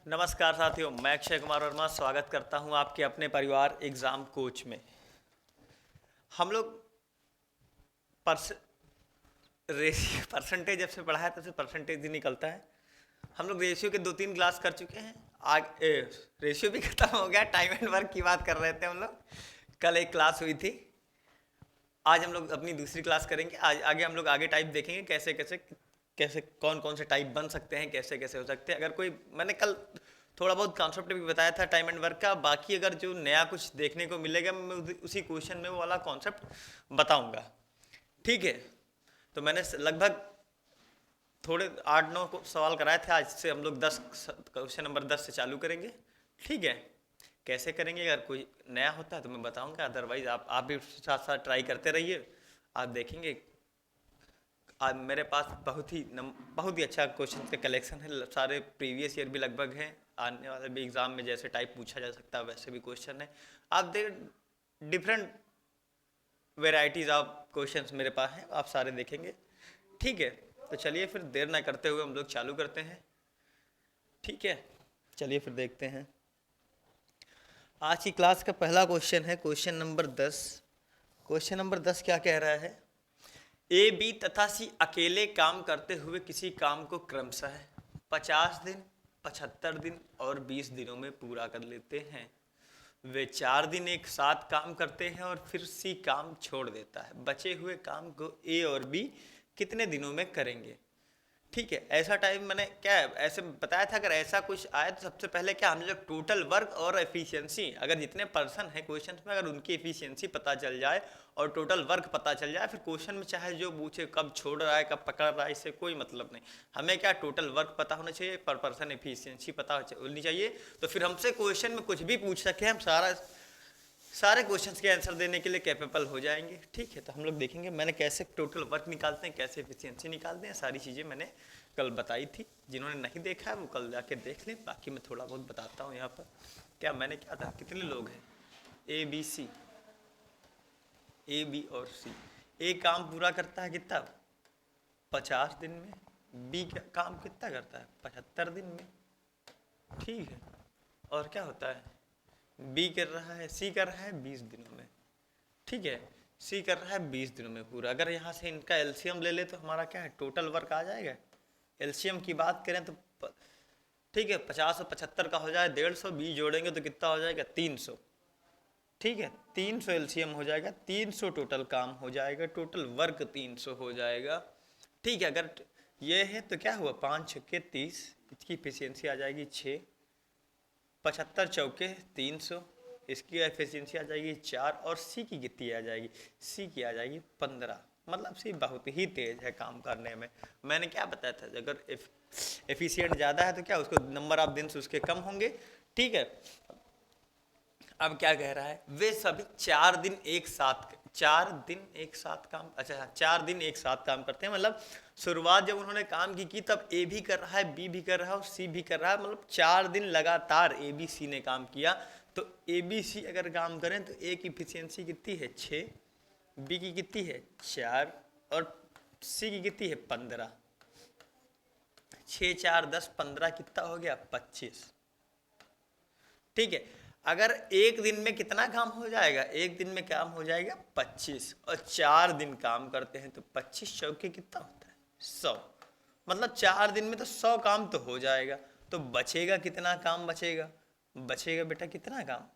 नमस्कार साथियों, मैं अक्षय कुमार वर्मा स्वागत करता हूं आपके अपने परिवार एग्ज़ाम कोच में। हम लोग परस रेशियो परसेंटेज जब से पढ़ा है तब से परसेंटेज ही निकलता है। हम लोग रेशियो के 2-3 क्लास कर चुके हैं। रेशियो भी खत्म हो गया। टाइम एंड वर्क की बात कर रहे थे हम लोग। कल एक क्लास हुई थी। आज हम लोग अपनी दूसरी क्लास करेंगे। आज आगे हम लोग आगे टाइप देखेंगे, कैसे कैसे कैसे कौन कौन से टाइप बन सकते हैं, कैसे कैसे हो सकते हैं। अगर कोई, मैंने कल थोड़ा बहुत कॉन्सेप्ट भी बताया था टाइम एंड वर्क का। बाकी अगर जो नया कुछ देखने को मिलेगा मैं उसी क्वेश्चन में वो वाला कॉन्सेप्ट बताऊंगा। ठीक है, तो मैंने लगभग थोड़े 8-9 सवाल कराए थे। आज से हम लोग 10 क्वेश्चन नंबर 10 से चालू करेंगे। ठीक है, कैसे करेंगे अगर कोई नया होता है तो मैं बताऊंगा, अदरवाइज आप भी साथ साथ ट्राई करते रहिए। आप देखेंगे आज मेरे पास बहुत ही अच्छा क्वेश्चन का कलेक्शन है। सारे प्रीवियस ईयर भी लगभग हैं, आने वाले भी एग्ज़ाम में जैसे टाइप पूछा जा सकता है वैसे भी क्वेश्चन है। आप देख, डिफरेंट वेराइटीज़ ऑफ क्वेश्चंस मेरे पास हैं, आप सारे देखेंगे। ठीक है, तो चलिए फिर देर ना करते हुए हम लोग चालू करते हैं। ठीक है, चलिए फिर देखते हैं। आज की क्लास का पहला क्वेश्चन है क्वेश्चन नंबर 10। क्वेश्चन नंबर 10 क्या कह रहा है? ए, बी तथा सी अकेले काम करते हुए किसी काम को क्रमशः 50 दिन, 75 दिन और 20 दिनों में पूरा कर लेते हैं। वे 4 दिन एक साथ काम करते हैं और फिर सी काम छोड़ देता है। बचे हुए काम को ए और बी कितने दिनों में करेंगे? ठीक है, ऐसा टाइम मैंने क्या ऐसे बताया था। अगर ऐसा कुछ आए तो सबसे पहले क्या हम लोग टोटल वर्क और एफिशिएंसी, अगर जितने पर्सन है क्वेश्चन में, अगर उनकी एफिशिएंसी पता चल जाए और टोटल वर्क पता चल जाए, फिर क्वेश्चन में चाहे जो पूछे कब छोड़ रहा है कब पकड़ रहा है, इससे कोई मतलब नहीं। हमें क्या टोटल वर्क पता होना चाहिए, पर पर्सन एफिशिएंसी पता होनी चाहिए। तो फिर हमसे क्वेश्चन में कुछ भी पूछ सके, हम सारे क्वेश्चंस के आंसर देने के लिए कैपेबल हो जाएंगे। ठीक है, तो हम लोग देखेंगे मैंने कैसे टोटल वर्क निकालते हैं, कैसे एफिशिएंसी निकालते हैं। सारी चीज़ें मैंने कल बताई थी। जिन्होंने नहीं देखा है वो कल जाके देख लें। बाकी मैं थोड़ा बहुत बताता हूँ यहाँ पर। क्या मैंने क्या था, कितने लोग हैं? A B C, A B और सी। ए काम पूरा करता है कितना? 50 दिन में। बी का काम कितना करता है? 75 दिन में। ठीक है, और क्या होता है? बी कर रहा है, सी कर रहा है 20 दिनों में। ठीक है, सी कर रहा है 20 दिनों में पूरा। अगर यहाँ से इनका एलसीएम ले ले तो हमारा क्या है, टोटल वर्क आ जाएगा। एलसीएम की बात करें तो ठीक है, 50 और 75 का हो जाए 150, 20 जोड़ेंगे तो कितना हो जाएगा? 300। ठीक है, 300 एलसीएम हो जाएगा, 300 टोटल काम हो जाएगा, टोटल वर्क 300 हो जाएगा। ठीक है, अगर ये है तो क्या हुआ, 5 छक्के 30, इसकी एफिशिएंसी आ जाएगी 6, 75 चौके 300, इसकी एफिशिएंसी आ जाएगी 4, और सी की कितनी आ जाएगी? सी की आ जाएगी 15। मतलब सी बहुत ही तेज है काम करने में। मैंने क्या बताया था, अगर एफिशिएंट ज़्यादा है तो क्या उसको नंबर ऑफ दिन उसके कम होंगे। ठीक है, अब क्या कह रहा है? वे सभी 4 दिन एक साथ काम, अच्छा 4 दिन एक साथ काम करते हैं। मतलब शुरुआत जब उन्होंने काम की तब ए भी कर रहा है, बी भी कर रहा है और सी भी कर रहा है। मतलब 4 दिन लगातार ए बी सी ने काम किया। तो ए बी सी अगर काम करें तो ए की इफिशियंसी कितनी है? 6, बी की कितनी है? 4, और सी की कितनी है? 15। 6, 4, 10, 15 कितना हो गया? 25। ठीक है, अगर एक दिन में कितना काम हो जाएगा? एक दिन में काम हो जाएगा 25, और 4 दिन काम करते हैं तो 25 चौके कितना होता है? 100। मतलब 4 दिन में तो 100 काम तो हो जाएगा। तो बचेगा कितना काम? बचेगा बेटा कितना काम?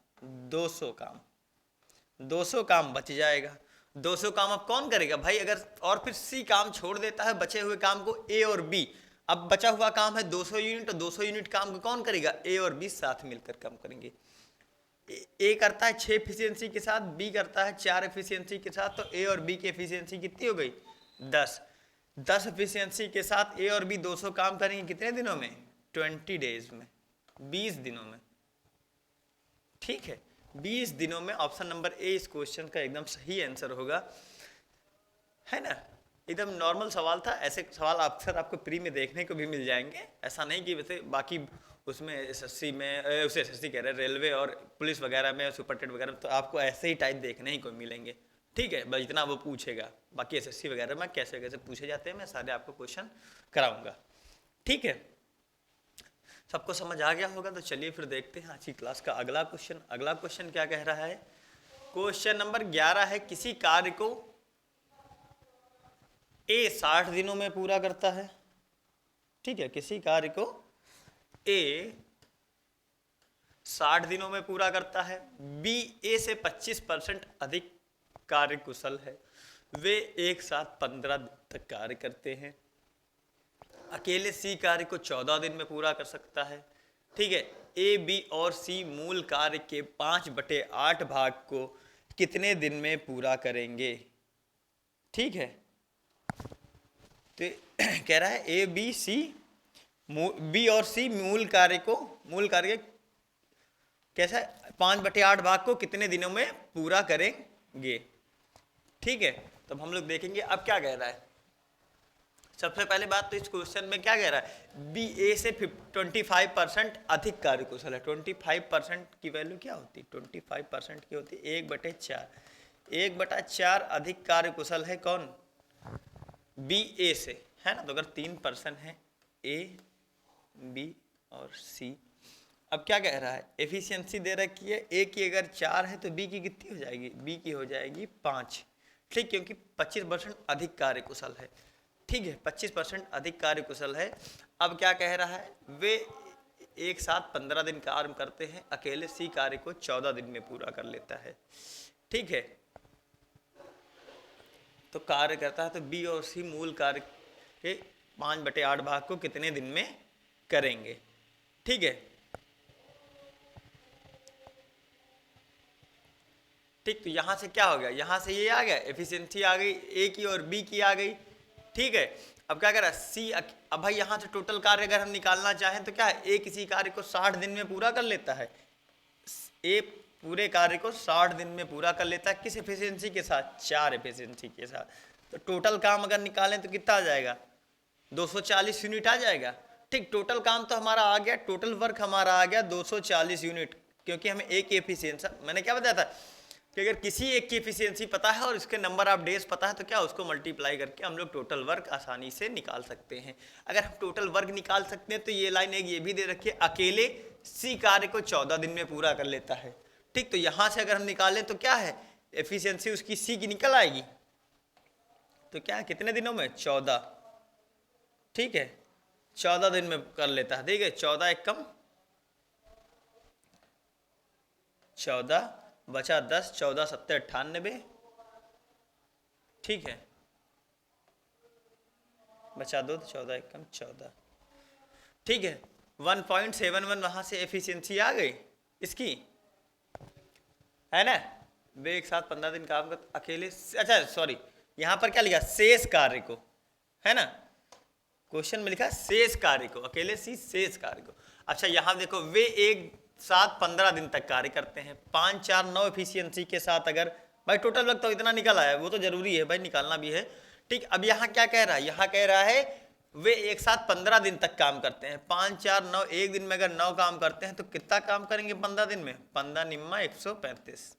200 काम। 200 काम बच जाएगा। 200 काम अब कौन करेगा भाई? अगर और फिर सी काम छोड़ देता है, बचे हुए काम को ए और बी, अब बचा हुआ काम है 200 यूनिट, तो 200 यूनिट काम को कौन करेगा? ए और बी साथ मिलकर काम करेंगे। ए करता है 6 एफिशिएंसी के साथ, बी करता है 4 एफिशिएंसी के साथ, तो ए और बी की एफिशिएंसी कितनी हो गई? 10। 10 एफिशिएंसी के साथ ए और बी 200 काम करेंगे कितने दिनों में? 20 डेज में, 20 दिनों में। ठीक है, 20 दिनों में। ऑप्शन नंबर ए इस क्वेश्चन का एकदम सही आंसर होगा, है ना? एकदम नॉर्मल सवाल था। ऐसे सवाल अक्सर आपको प्री में देखने को भी मिल जाएंगे। ऐसा नहीं कि वैसे बाकी उसमें एसएससी में, उसे एसएससी कह रहे हैं, रेलवे और पुलिस वगैरह में, सुपरटेट वगैरह में, तो आपको ऐसे ही टाइप देखने ही को मिलेंगे। ठीक है, बस इतना वो पूछेगा। बाकी एसएससी वगैरह में कैसे कैसे पूछे जाते हैं मैं सारे आपको क्वेश्चन कराऊंगा। ठीक है, सबको समझ आ गया होगा। तो चलिए फिर देखते हैं आज की क्लास का अगला क्वेश्चन। अगला क्वेश्चन क्या कह रहा है? क्वेश्चन नंबर 11 है, किसी कार्य को ए 60 दिनों में पूरा करता है। ठीक है, किसी कार्य को ए 60 दिनों में पूरा करता है, बी ए से 25% अधिक कार्य कुशल है, वे एक साथ 15 दिन तक कार्य करते हैं, अकेले सी कार्य को 14 दिन में पूरा कर सकता है। ठीक है, ए बी और सी मूल कार्य के 5/8 भाग को कितने दिन में पूरा करेंगे? ठीक है, तो कह रहा है ए बी सी बी और सी मूल कार्य कैसा है, 5/8 भाग को कितने दिनों में पूरा करेंगे। ठीक है, तो हम लोग देखेंगे अब क्या कह रहा है। सबसे पहले बात तो इस क्वेश्चन में क्या कह रहा है, बी ए से 25% अधिक कार्य कुशल है। 25% की वैल्यू क्या होती है? 25% की होती है 1/4। 1/4 अधिक कार्य कुशल है कौन? बी ए से, है ना। तो अगर 3% है ए बी और सी, अब क्या कह रहा है, एफिशिएंसी दे रखी है, ए की अगर 4 है तो बी की कितनी हो जाएगी? बी की हो जाएगी 5। ठीक, क्योंकि 25% अधिक कार्य कुशल है। ठीक है, 25% अधिक कार्य कुशल है। अब क्या कह रहा है, वे एक साथ 15 दिन कार्य करते हैं, अकेले सी कार्य को 14 दिन में पूरा कर लेता है। ठीक है, तो कार्य करता है, तो बी और सी मूल कार्य के 5/8 भाग को कितने दिन में करेंगे। ठीक है, ठीक, तो यहां से क्या हो गया, यहां से ये आ गया, एफिशिएंसी आ गई ए की और बी की आ गई। ठीक है, अब क्या कर रहा है सी, अब भाई यहां से टोटल कार्य अगर हम निकालना चाहें तो क्या है, ए किसी कार्य को 60 दिन में पूरा कर लेता है, ए पूरे कार्य को 60 दिन में पूरा कर लेता है, किस एफिशिएंसी के साथ? 4 एफिशिएंसी के साथ। तो टोटल काम अगर निकालें तो कितना आ जाएगा? 240 यूनिट आ जाएगा। ठीक, टोटल काम तो हमारा आ गया, टोटल वर्क हमारा आ गया 240 यूनिट, क्योंकि हमें एक की एफिशिएंसी, मैंने क्या बताया था कि अगर किसी एक की एफिशिएंसी पता है और इसके नंबर ऑफ डेज पता है तो क्या, उसको मल्टीप्लाई करके हम लोग टोटल वर्क आसानी से निकाल सकते हैं। अगर हम टोटल वर्क निकाल सकते हैं तो ये लाइन एक ये भी दे रखी है, अकेले सी कार्य को 14 दिन में पूरा कर लेता है। ठीक, तो यहां से अगर हम निकालें तो क्या है, एफिशिएंसी उसकी सी की निकल आएगी, तो क्या है, कितने दिनों में? 14। ठीक है, 14 दिन में कर लेता है। ठीक है, 14 एक कम 14 बचा 10, 14 7 98। ठीक है, बचा 2, 14 एक कम 14। ठीक है, 1.71 वहां से एफिशिएंसी आ गई इसकी, है ना। वे एक साथ 15 दिन काम कर अकेले, अच्छा सॉरी, यहां पर क्या लिखा, शेष कार्य को, है ना। क्वेश्चन में लिखा शेष कार्य को, अकेले सी शेष कार्य को। अच्छा यहां देखो, वे एक साथ 15 दिन तक कार्य करते हैं, 5 4 9 एफिशिएंसी के साथ। अगर भाई टोटल वक्त तो इतना निकल आया, वो तो जरूरी है भाई, निकालना भी है। ठीक, अब यहाँ क्या कह रहा है, यहाँ कह रहा है वे एक साथ 15 दिन तक काम करते हैं। 5 4 9, एक दिन में अगर 9 काम करते हैं तो कितना काम करेंगे 15 दिन में? 15 निम्मा 135।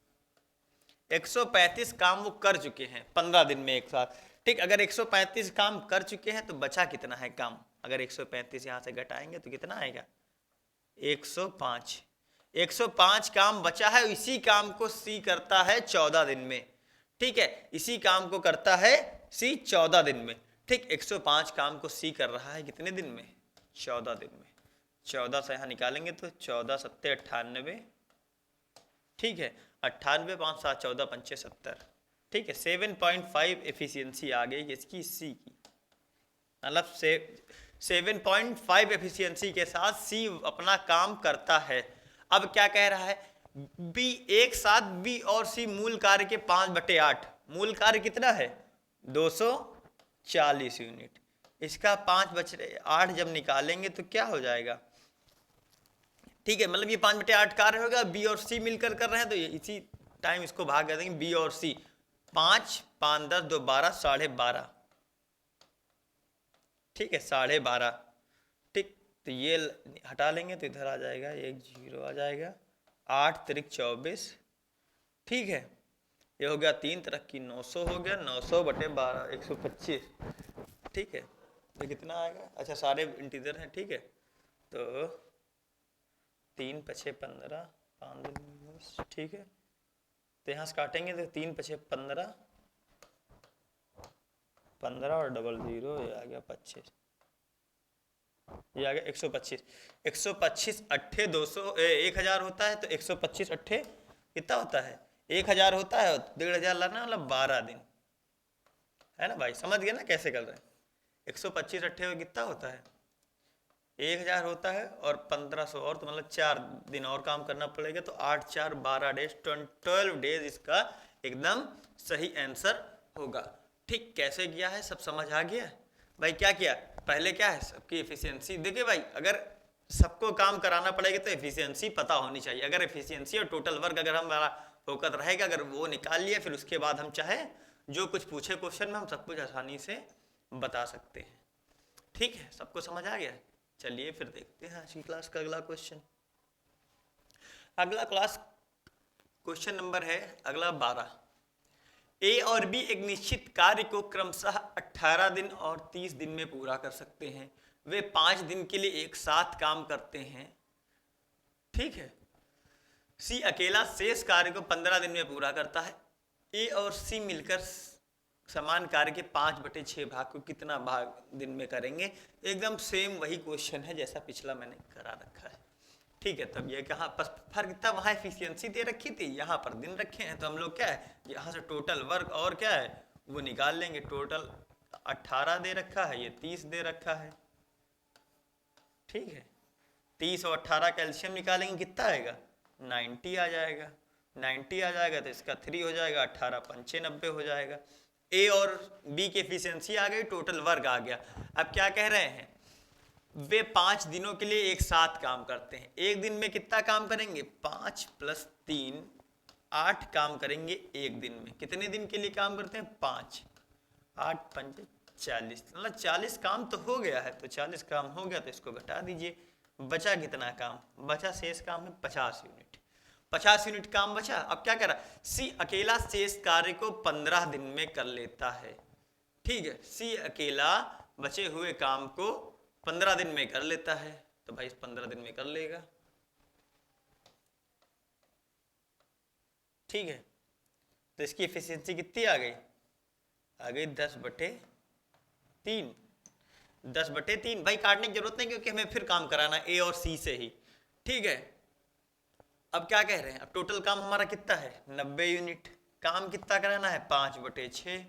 135 काम वो कर चुके हैं 15 दिन में एक साथ। ठीक, अगर 135 काम कर चुके हैं तो बचा कितना है काम? अगर 135 यहां से घटाएंगे तो कितना आएगा? 105। 105 काम बचा है, इसी काम को सी करता है 14 दिन में। ठीक है, इसी काम को करता है सी 14 दिन में। ठीक, 105 काम को सी कर रहा है कितने दिन में? 14 दिन में। 14 से यहां निकालेंगे तो 14 7 98। ठीक है, 98 5 7 14 5 70। ठीक है, 7.5 एफिशिएंसी आ गई इसकी सी की, मतलब 7.5 एफिशिएंसी के साथ सी अपना काम करता है। अब क्या कह रहा है, बी एक साथ बी और सी मूल कार्य के 5/8, मूल कार्य कितना है? 240 यूनिट। इसका 5/8 जब निकालेंगे तो क्या हो जाएगा? ठीक है, मतलब ये 5/8 कार्य होगा, बी और सी मिलकर कर रहे हैं तो ये इसी टाइम इसको भाग कर देंगे, बी और सी। 5 5 10 2 12, 12.5। ठीक है, 12.5। ठीक, तो ये हटा लेंगे तो इधर आ जाएगा, एक 0 आ जाएगा, 8 3 24। ठीक है, ये हो गया 3 तरह की 900 हो गया, 900/12 125। ठीक है, तो कितना आएगा? अच्छा सारे इंटीजर हैं। ठीक है, तो 3 पछे 15, 5 दिन 10, ठीक है। तो यहाँ से काटेंगे तो 3 पछे 15, 15 और डबल 0, ये आ गया 25, ये आ गया 125। 125 अट्ठे 200 1000 होता है, तो 125 अट्ठे कितना होता है 1000 होता है, 1500 लाना मतलब 12 दिन, है ना भाई, समझ गए ना कैसे कर रहे हैं। 125 अट्ठे कितना होता है 1000 होता है, और 1500 और, तो मतलब 4 दिन और काम करना पड़ेगा, तो 8 4 12 डेज, 12 डेज इसका एकदम सही आंसर होगा। ठीक, कैसे किया है सब समझ आ गया भाई। क्या किया पहले, क्या है सबकी एफिशिएंसी। देखिए भाई, अगर सबको काम कराना पड़ेगा तो एफिशिएंसी पता होनी चाहिए। अगर एफिशिएंसी और टोटल वर्क अगर हमारा फोकस रहेगा, अगर वो निकाल लिया, फिर उसके बाद हम चाहे जो कुछ पूछे क्वेश्चन में हम सब कुछ आसानी से बता सकते हैं। ठीक है, सबको समझ आ गया। चलिए फिर देखते हैं आज की क्लास का अगला क्वेश्चन। अगला क्लास क्वेश्चन नंबर है अगला 12। ए और बी एक निश्चित कार्य को क्रमशः 18 दिन और 30 दिन में पूरा कर सकते हैं। वे 5 दिन के लिए एक साथ काम करते हैं। ठीक है। सी अकेला शेष कार्य को 15 दिन में पूरा करता है। ए और सी मिलकर समान कार्य के 5/6 भाग को कितना भाग दिन में करेंगे। एकदम सेम वही क्वेश्चन है जैसा पिछला मैंने करा रखा है। ठीक है, तब ये कहाँ फर्क कितना, वहाँ एफिशिएंसी दे रखी थी, यहाँ पर दिन रखे हैं, तो हम लोग क्या है यहाँ से टोटल वर्क और क्या है वो निकाल लेंगे। टोटल 18 दे रखा है, ये 30 दे रखा है। ठीक है, 30 और 18 कैल्शियम निकालेंगे, कितना आएगा 90 आ जाएगा। 90 आ जाएगा तो इसका 3 हो जाएगा, 18 पंचे 90 हो जाएगा। ए और बी की एफिशिएंसी आ गई, टोटल वर्क आ गया। अब क्या कह रहे हैं, वे 5 दिनों के लिए एक साथ काम करते हैं। एक दिन में कितना काम करेंगे 5 + 3 8 काम करेंगे एक दिन में। कितने दिन के लिए काम करते हैं 5, 8 पंचे 40, मतलब 40 काम तो हो गया है। तो 40 काम हो गया तो इसको घटा दीजिए, बचा कितना काम, बचा शेष काम है 50 यूनिट। 50 यूनिट काम बचा। अब क्या करा, सी अकेला शेष कार्य को 15 दिन में कर लेता है। ठीक है, सी अकेला बचे हुए काम को 15 दिन में कर लेता है, तो भाई 15 दिन में कर लेगा। ठीक है, तो इसकी एफिशिएंसी कितनी आ गई, आ गई 10/3। 10/3 भाई काटने की जरूरत नहीं, क्योंकि हमें फिर काम कराना ए और सी से ही। ठीक है, अब क्या कह रहे हैं, अब टोटल काम हमारा कितना है 90 यूनिट। काम कितना कराना है 5/6,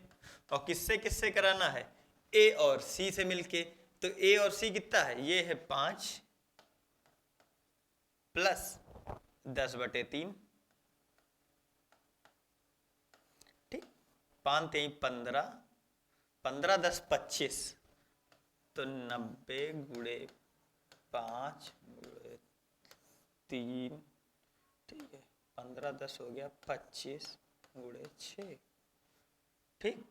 और किससे किससे कराना है ए और सी से मिलके। तो ए और सी कितना है, ये है 5 + 10/3। ठीक, 5 3 15, 15 10 25, तो 90 × 5 × 3। ठीक है, 15 10 हो गया 25 × 6। ठीक,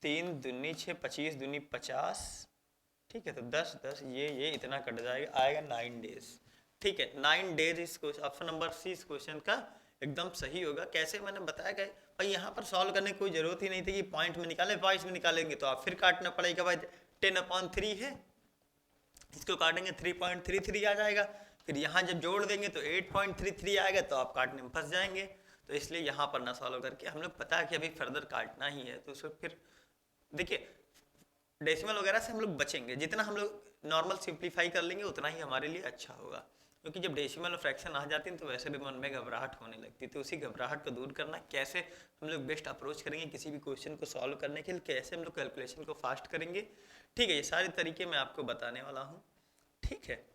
3 दूनी 6, 25 दूनी 50। ठीक है, तो 10 10 ये इतना कट जाएगा, आएगा 9 डेज। ठीक है, 9 डेज इस ऑप्शन नंबर सी इस क्वेश्चन का एकदम सही होगा। कैसे मैंने बताया गया भाई, यहाँ पर सॉल्व करने की कोई जरूरत ही नहीं थी कि पॉइंट में निकाले। पॉइंट में निकालेंगे तो आप फिर काटना पड़ेगा भाई। 10/3 है, इसको काटेंगे 3.33 आ जाएगा। फिर यहाँ जब जोड़ देंगे तो 8.33 आएगा, तो आप काटने में फंस जाएंगे। तो इसलिए यहाँ पर ना सॉल्व करके हम लोग पता है कि अभी फर्दर काटना ही है, तो उसको फिर देखिए डेसिमल वगैरह से हम लोग बचेंगे। जितना हम लोग नॉर्मल सिंप्लीफाई कर लेंगे उतना ही हमारे लिए अच्छा होगा, क्योंकि जब डेसिमल और फ्रैक्शन आ जाती हैं तो वैसे भी मन में घबराहट होने लगती है। तो उसी घबराहट को दूर करना, कैसे हम लोग बेस्ट अप्रोच करेंगे किसी भी क्वेश्चन को सॉल्व करने के लिए, कैसे हम लोग कैलकुलेशन को फास्ट करेंगे। ठीक है, ये सारे तरीके मैं आपको बताने वाला हूँ। ठीक है,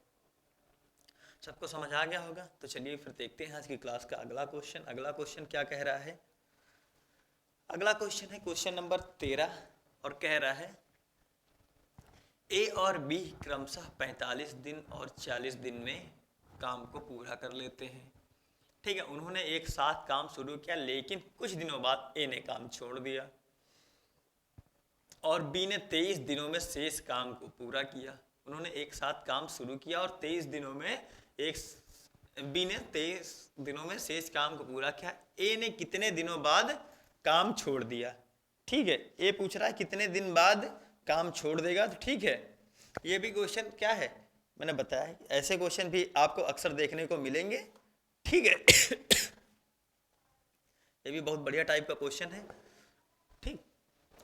सबको समझ आ गया होगा। तो चलिए फिर देखते हैं आज की क्लास का अगला क्वेश्चन। अगला क्वेश्चन क्या कह रहा है, अगला क्वेश्चन है क्वेश्चन नंबर 13, और कह रहा है ए और बी क्रमशः 45 दिन और 40 दिन में काम को पूरा कर लेते हैं। ठीक है, उन्होंने एक साथ काम शुरू किया, लेकिन कुछ दिनों बाद ए ने काम छोड़ दिया और बी ने 23 दिनों में शेष काम को पूरा किया। उन्होंने एक साथ काम शुरू किया और 23 दिनों में बी ने 23 दिनों में शेष काम को पूरा किया। ए ने कितने दिनों बाद काम छोड़ दिया। ठीक है, ए पूछ रहा है कितने दिन बाद काम छोड़ देगा। तो ठीक है, ये भी क्वेश्चन क्या है मैंने बताया कि ऐसे क्वेश्चन भी आपको अक्सर देखने को मिलेंगे। ठीक है। ये भी बहुत बढ़िया टाइप का क्वेश्चन है। ठीक,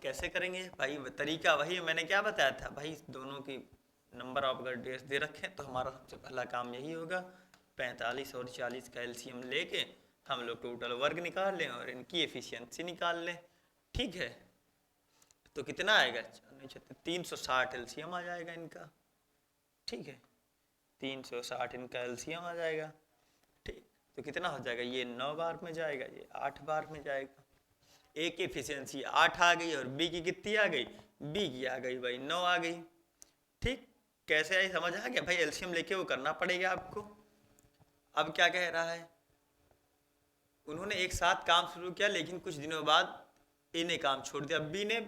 कैसे करेंगे भाई? तरीका वही मैंने क्या बताया था भाई, दोनों की नंबर ऑफ अगर डेज दे रखे तो हमारा सबसे पहला काम यही होगा, 45 और 40 का एलसीएम लेके हम लोग टोटल वर्क निकाल लें और इनकी एफिशिएंसी निकाल लें। ठीक है, तो कितना आएगा? 360 एलसीएम आ जाएगा इनका। ठीक है, 360 इनका एलसीएम आ जाएगा। ठीक, तो कितना हो जाएगा? ये 9 बार में जाएगा, ये 8 बार में जाएगा। ए की एफिशिएंसी 8 आ गई और बी की कितनी आ गई? बी की आ गई भाई 9 आ गई। ठीक, कैसे आई? समझ आ गया भाई? एलसीएम लेके वो करना पड़ेगा आपको। अब क्या कह रहा है? उन्होंने एक साथ काम शुरू किया लेकिन कुछ दिनों बाद ए ने काम छोड़ दिया। बी ने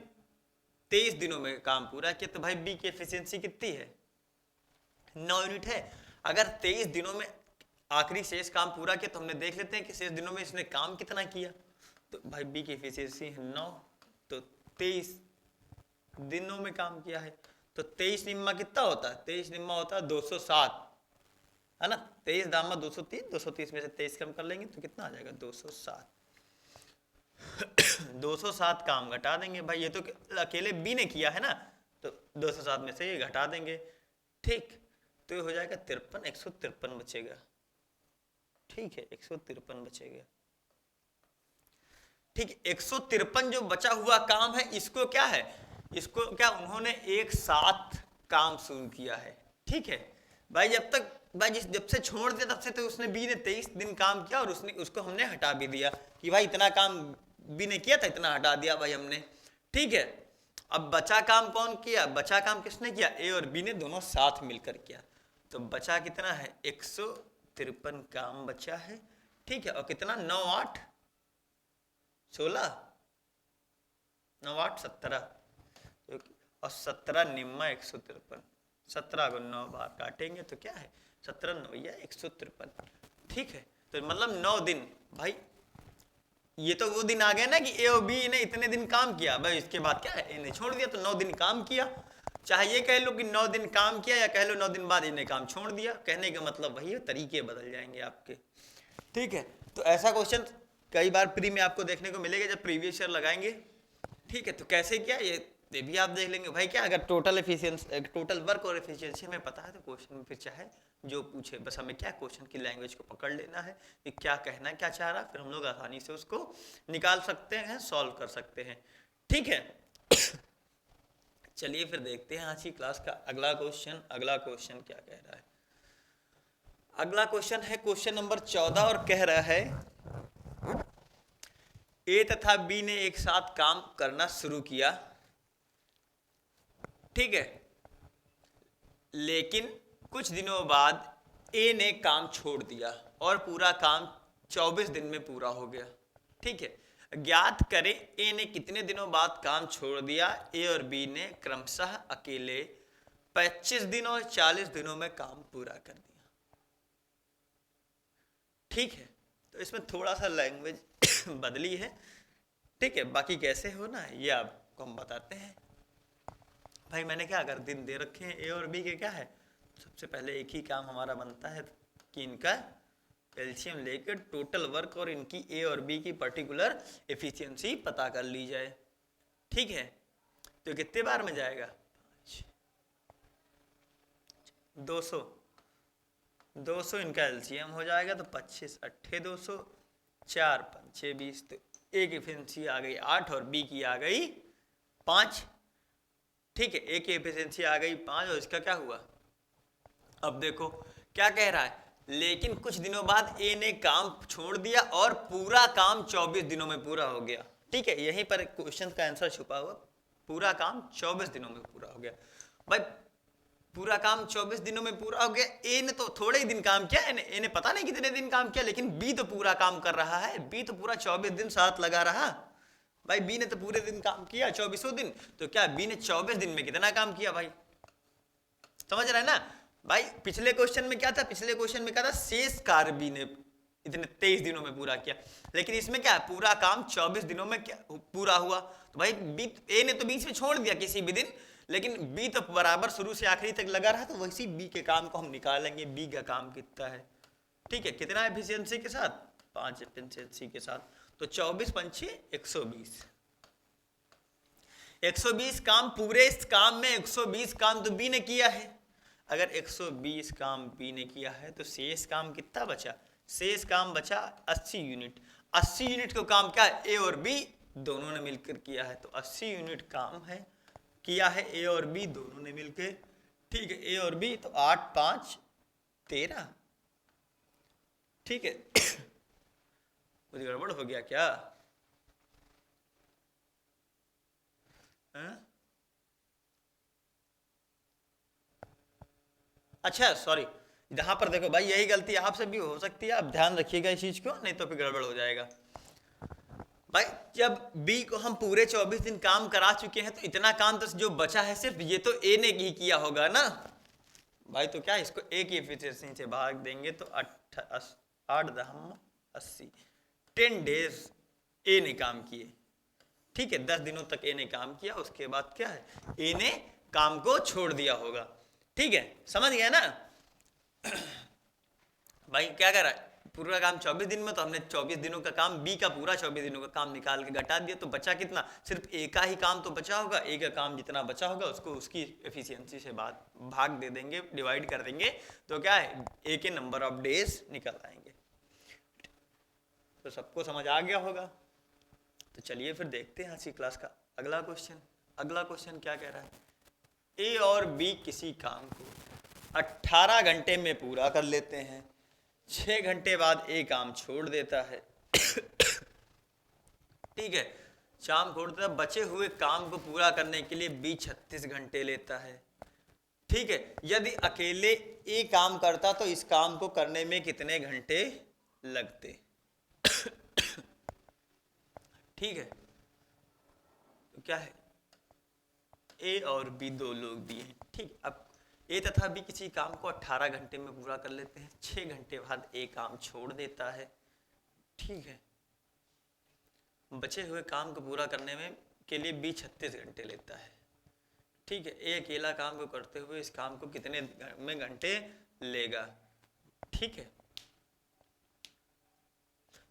23 दिनों में काम पूरा किया, तो भाई बी की एफिशिएंसी कितनी है? 9 यूनिट है। अगर 23 दिनों में आखिरी शेष काम पूरा किया तो हमने देख लेते हैं कि शेष दिनों में इसने काम कितना किया। तो भाई बी की एफिशिएंसी है 9, तो 23 दिनों में काम किया है। तो 23 निम्मा कितना होता है? 23 निम्मा होता है 207, है ना? 23 दामा 230, 230 में से 23 कम कर लेंगे तो कितना आ जाएगा? 207। 207 काम घटा देंगे भाई, ये तो अकेले बी ने किया है ना, तो 207 में से ये घटा देंगे। ठीक, तो ये हो जाएगा 53, 153 बचेगा। ठीक है, 153 बचेगा। ठीक, 153 जो बचा हुआ काम है, इसको क्या है? इसको क्या उन्होंने एक साथ काम शुरू किया है। ठीक है भाई, जब से छोड़ दिया तब से तो उसने बी ने 23 दिन काम किया और उसको हमने हटा भी दिया कि भाई इतना काम बी ने किया था, इतना हटा दिया भाई हमने। ठीक है, अब बचा काम कौन किया? बचा काम किसने किया? ए और बी ने दोनों साथ मिलकर किया। तो बचा कितना है? 153 काम बचा है। ठीक है, और कितना? 9 8 16, 9 8 17 और 17 निम्मा 153। 17 को 9 बार काटेंगे तो क्या है? 17 9 या 153। ठीक है, तो मतलब 9 दिन भाई, ये तो वो दिन आ गया ना कि ए और बी ने इतने दिन काम किया, भाई इसके बाद क्या है? इन्हें छोड़ दिया, तो 9 दिन काम किया। चाहे ये कह लो कि 9 दिन काम किया या कह लो 9 दिन बाद इन्हें काम छोड़ दिया, कहने का मतलब वही है, तरीके बदल जाएंगे आपके। ठीक है, तो ऐसा क्वेश्चन कई बार प्री में आपको देखने को मिलेगा जब प्रीवियस ईयर लगाएंगे। ठीक है, तो कैसे किया ये भी आप देख लेंगे भाई। क्या अगर टोटल एफिशिएंसी, टोटल वर्क और एफिशिएंसी हमें पता है तो क्वेश्चन में फिर चाहे जो पूछे, बस हमें क्या क्वेश्चन की लैंग्वेज को पकड़ लेना है कि क्या कहना क्या चाह रहा, फिर हम लोग आसानी से उसको निकाल सकते हैं, सॉल्व कर सकते हैं। ठीक है, चलिए फिर देखते हैं आज की क्लास का अगला क्वेश्चन। अगला क्वेश्चन क्या कह रहा है? अगला क्वेश्चन है क्वेश्चन नंबर 14 और कह रहा है ए तथा बी ने एक साथ काम करना शुरू किया। ठीक है, लेकिन कुछ दिनों बाद ए ने काम छोड़ दिया और पूरा काम 24 दिन में पूरा हो गया। ठीक है, ज्ञात करें ए ने कितने दिनों बाद काम छोड़ दिया। ए और बी ने क्रमशः अकेले 25 दिन और 40 दिनों में काम पूरा कर दिया। ठीक है, तो इसमें थोड़ा सा लैंग्वेज बदली है। ठीक है, बाकी कैसे होना है ये आपको हम बताते हैं। भाई मैंने क्या, अगर दिन दे रखे हैं ए और बी के, क्या है? सबसे पहले एक ही काम हमारा बनता है कि इनका एलसीएम लेकर टोटल वर्क और इनकी ए और बी की पर्टिकुलर एफिशिएंसी पता कर ली जाए। ठीक है, तो कितने बार में जाएगा? 200 200 इनका एलसीएम हो जाएगा, तो 25 8 200, 4 5 6 20, तो ए की एफिशिएंसी आ गई 8 और बी की आ गई 5। ठीक है, ए की एफिशिएंसी आ गई 5 और इसका क्या हुआ? अब देखो क्या कह रहा है, लेकिन कुछ दिनों बाद ए ने काम छोड़ दिया और पूरा काम 24 दिनों में पूरा हो गया। ठीक है, यहीं पर क्वेश्चन का आंसर छुपा हुआ, पूरा काम 24 दिनों में पूरा हो गया। भाई पूरा काम 24 दिनों में पूरा हो गया। ए ने तो थोड़े ही दिन काम किया, ए ने पता नहीं कितने दिन काम किया, लेकिन बी तो पूरा काम कर रहा है। बी तो पूरा 24 दिन साथ लगा रहा। भाई बी ने तो पूरे दिन काम किया, 24 दिन, तो क्या बी ने 24 दिन में कितना काम किया भाई? समझ रहे हैं ना भाई? पिछले क्वेश्चन में क्या था? पिछले क्वेश्चन में क्या था? शेष कार्य बी ने इतने 23 दिनों में पूरा किया, लेकिन इसमें क्या है? पूरा काम 24 दिनों में क्या पूरा हुआ। तो भाई बी, ए ने तो बीच में छोड़ दिया किसी भी दिन, लेकिन बी तो बराबर शुरू से आखिरी तक लगा रहा, तो वैसी बी के काम को हम निकालेंगे। बी का काम कितना है, ठीक है, कितना एफिशिएंसी के साथ, 5 एफिशिएंसी के साथ। तो 24 पंचे 120, 120 काम, पूरे इस काम में 120 काम तो बी ने किया है। अगर 120 काम बी ने किया है तो शेष काम कितना बचा, शेष काम बचा 80 यूनिट। 80 यूनिट को काम क्या है, ए और बी दोनों ने मिलकर किया है। तो 80 यूनिट काम है, किया है ए और बी दोनों ने मिलकर, ठीक है, ए और बी। तो 8 5 13, ठीक है। कुछ गड़बड़ हो गया क्या? अच्छा सॉरी, यहाँ पर देखो भाई, यही गलती आपसे भी हो सकती है, आप ध्यान रखिएगा इस चीज को, नहीं तो फिर गड़बड़ हो जाएगा। भाई जब बी को हम पूरे 24 दिन काम करा चुके हैं, तो इतना काम तो जो बचा है सिर्फ ये तो ए ने ही किया होगा ना भाई। तो क्या इसको ए की एफिशिएंसी से भाग देंगे तो 8 दहम 80, 10 डेज ए ने काम किए, ठीक है, 10 दिनों तक ए ने काम किया। उसके बाद क्या है, ए ने काम को छोड़ दिया होगा, ठीक है, समझ गया ना। भाई क्या कर रहा है, पूरा काम 24 दिन में, तो हमने 24 दिनों का काम, बी का पूरा 24 दिनों का काम निकाल के घटा दिया, तो बचा कितना, सिर्फ ए का ही काम तो बचा होगा। ए का काम जितना बचा होगा उसको उसकी एफिशिएंसी से भाग दे देंगे, डिवाइड कर देंगे, तो क्या है, ए के नंबर ऑफ डेज निकल आएंगे। तो सबको समझ आ गया होगा। तो चलिए फिर देखते हैं आज की क्लास का अगला क्वेश्चन। अगला क्वेश्चन क्या कह रहा है, ए और बी किसी काम को 18 घंटे में पूरा कर लेते हैं, 6 घंटे बाद ए काम छोड़ देता है, ठीक है, शाम छोड़ देता है। बचे हुए काम को पूरा करने के लिए बी 36 घंटे लेता है, ठीक है। यदि अकेले ए काम करता तो इस काम को करने में कितने घंटे लगते, ठीक है। तो क्या है, ए और बी दो लोग दिए हैं, ठीक। अब ए तथा बी किसी काम को 18 घंटे में पूरा कर लेते हैं, 6 घंटे बाद ए काम छोड़ देता है, ठीक है। बचे हुए काम को पूरा करने में के लिए बी 36 घंटे लेता है, ठीक है। ए अकेला काम को करते हुए इस काम को कितने में घंटे लेगा, ठीक है।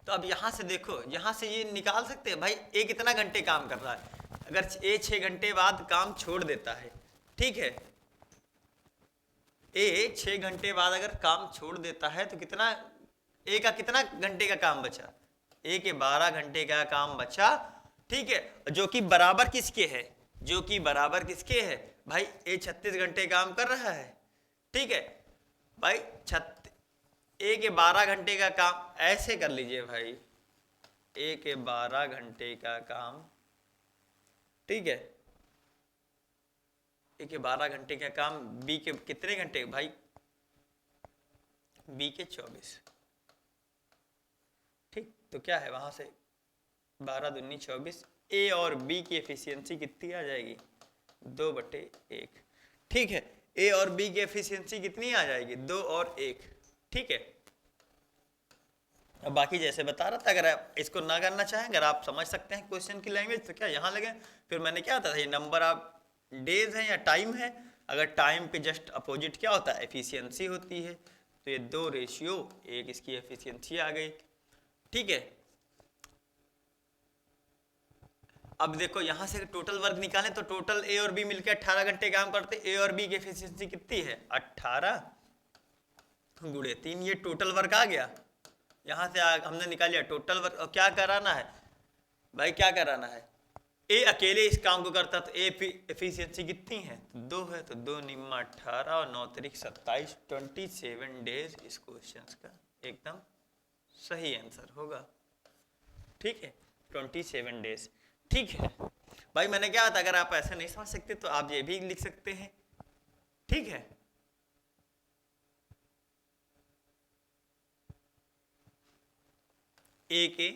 तो अब यहां से देखो, यहां से ये निकाल सकते हैं भाई, ए कितना घंटे काम कर रहा है। अगर ए 6 घंटे बाद काम छोड़ देता है, ठीक है, ए 6 घंटे बाद अगर काम छोड़ देता है तो कितना, ए का कितना घंटे का काम बचा, ए के 12 घंटे का काम बचा, ठीक है, जो कि बराबर किसके है, जो कि बराबर किसके है भाई, ए 36 घंटे काम कर रहा है, ठीक है भाई। ए के 12 घंटे का काम, ऐसे कर लीजिए भाई, ए के 12 घंटे का काम, ठीक है, ए के 12 घंटे का काम, बी के कितने घंटे भाई, बी के 24, ठीक। तो क्या है, वहां से 12 दूनी 24, ए और बी की एफिशिएंसी कितनी आ जाएगी, 2/1, ठीक है। ए और बी की एफिशिएंसी कितनी आ जाएगी, 2 और 1, ठीक है। अब बाकी जैसे बता रहा था, अगर आप इसको ना करना चाहें, अगर आप समझ सकते हैं क्वेश्चन की लैंग्वेज, तो क्या यहाँ लगे। फिर मैंने क्या होता था, ये नंबर ऑफ डेज है या टाइम है, अगर टाइम पे जस्ट अपोजिट क्या होता है, एफिशिएंसी होती है। तो ये 2:1 इसकी एफिशिएंसी आ गई, ठीक है। अब देखो यहाँ से टोटल वर्क निकालें, तो टोटल ए और बी मिलकर 18 घंटे काम करते, ए और बी की एफिशिएंसी कितनी है, 18 × 3, ये टोटल वर्क आ गया। यहाँ से हमने निकाल लिया टोटल वर्क। और क्या कराना है भाई, क्या कराना है, ए अकेले इस काम को करता तो ए एफिशिएंसी कितनी है, तो 2 है, तो 2 निम्मा 18 और 9 तारीख 27, 27 डेज इस क्वेश्चन का एकदम सही आंसर होगा, ठीक है, 27 डेज, ठीक है भाई। मैंने क्या था, अगर आप ऐसे नहीं समझ सकते तो आप ये भी लिख सकते हैं, ठीक है। ए के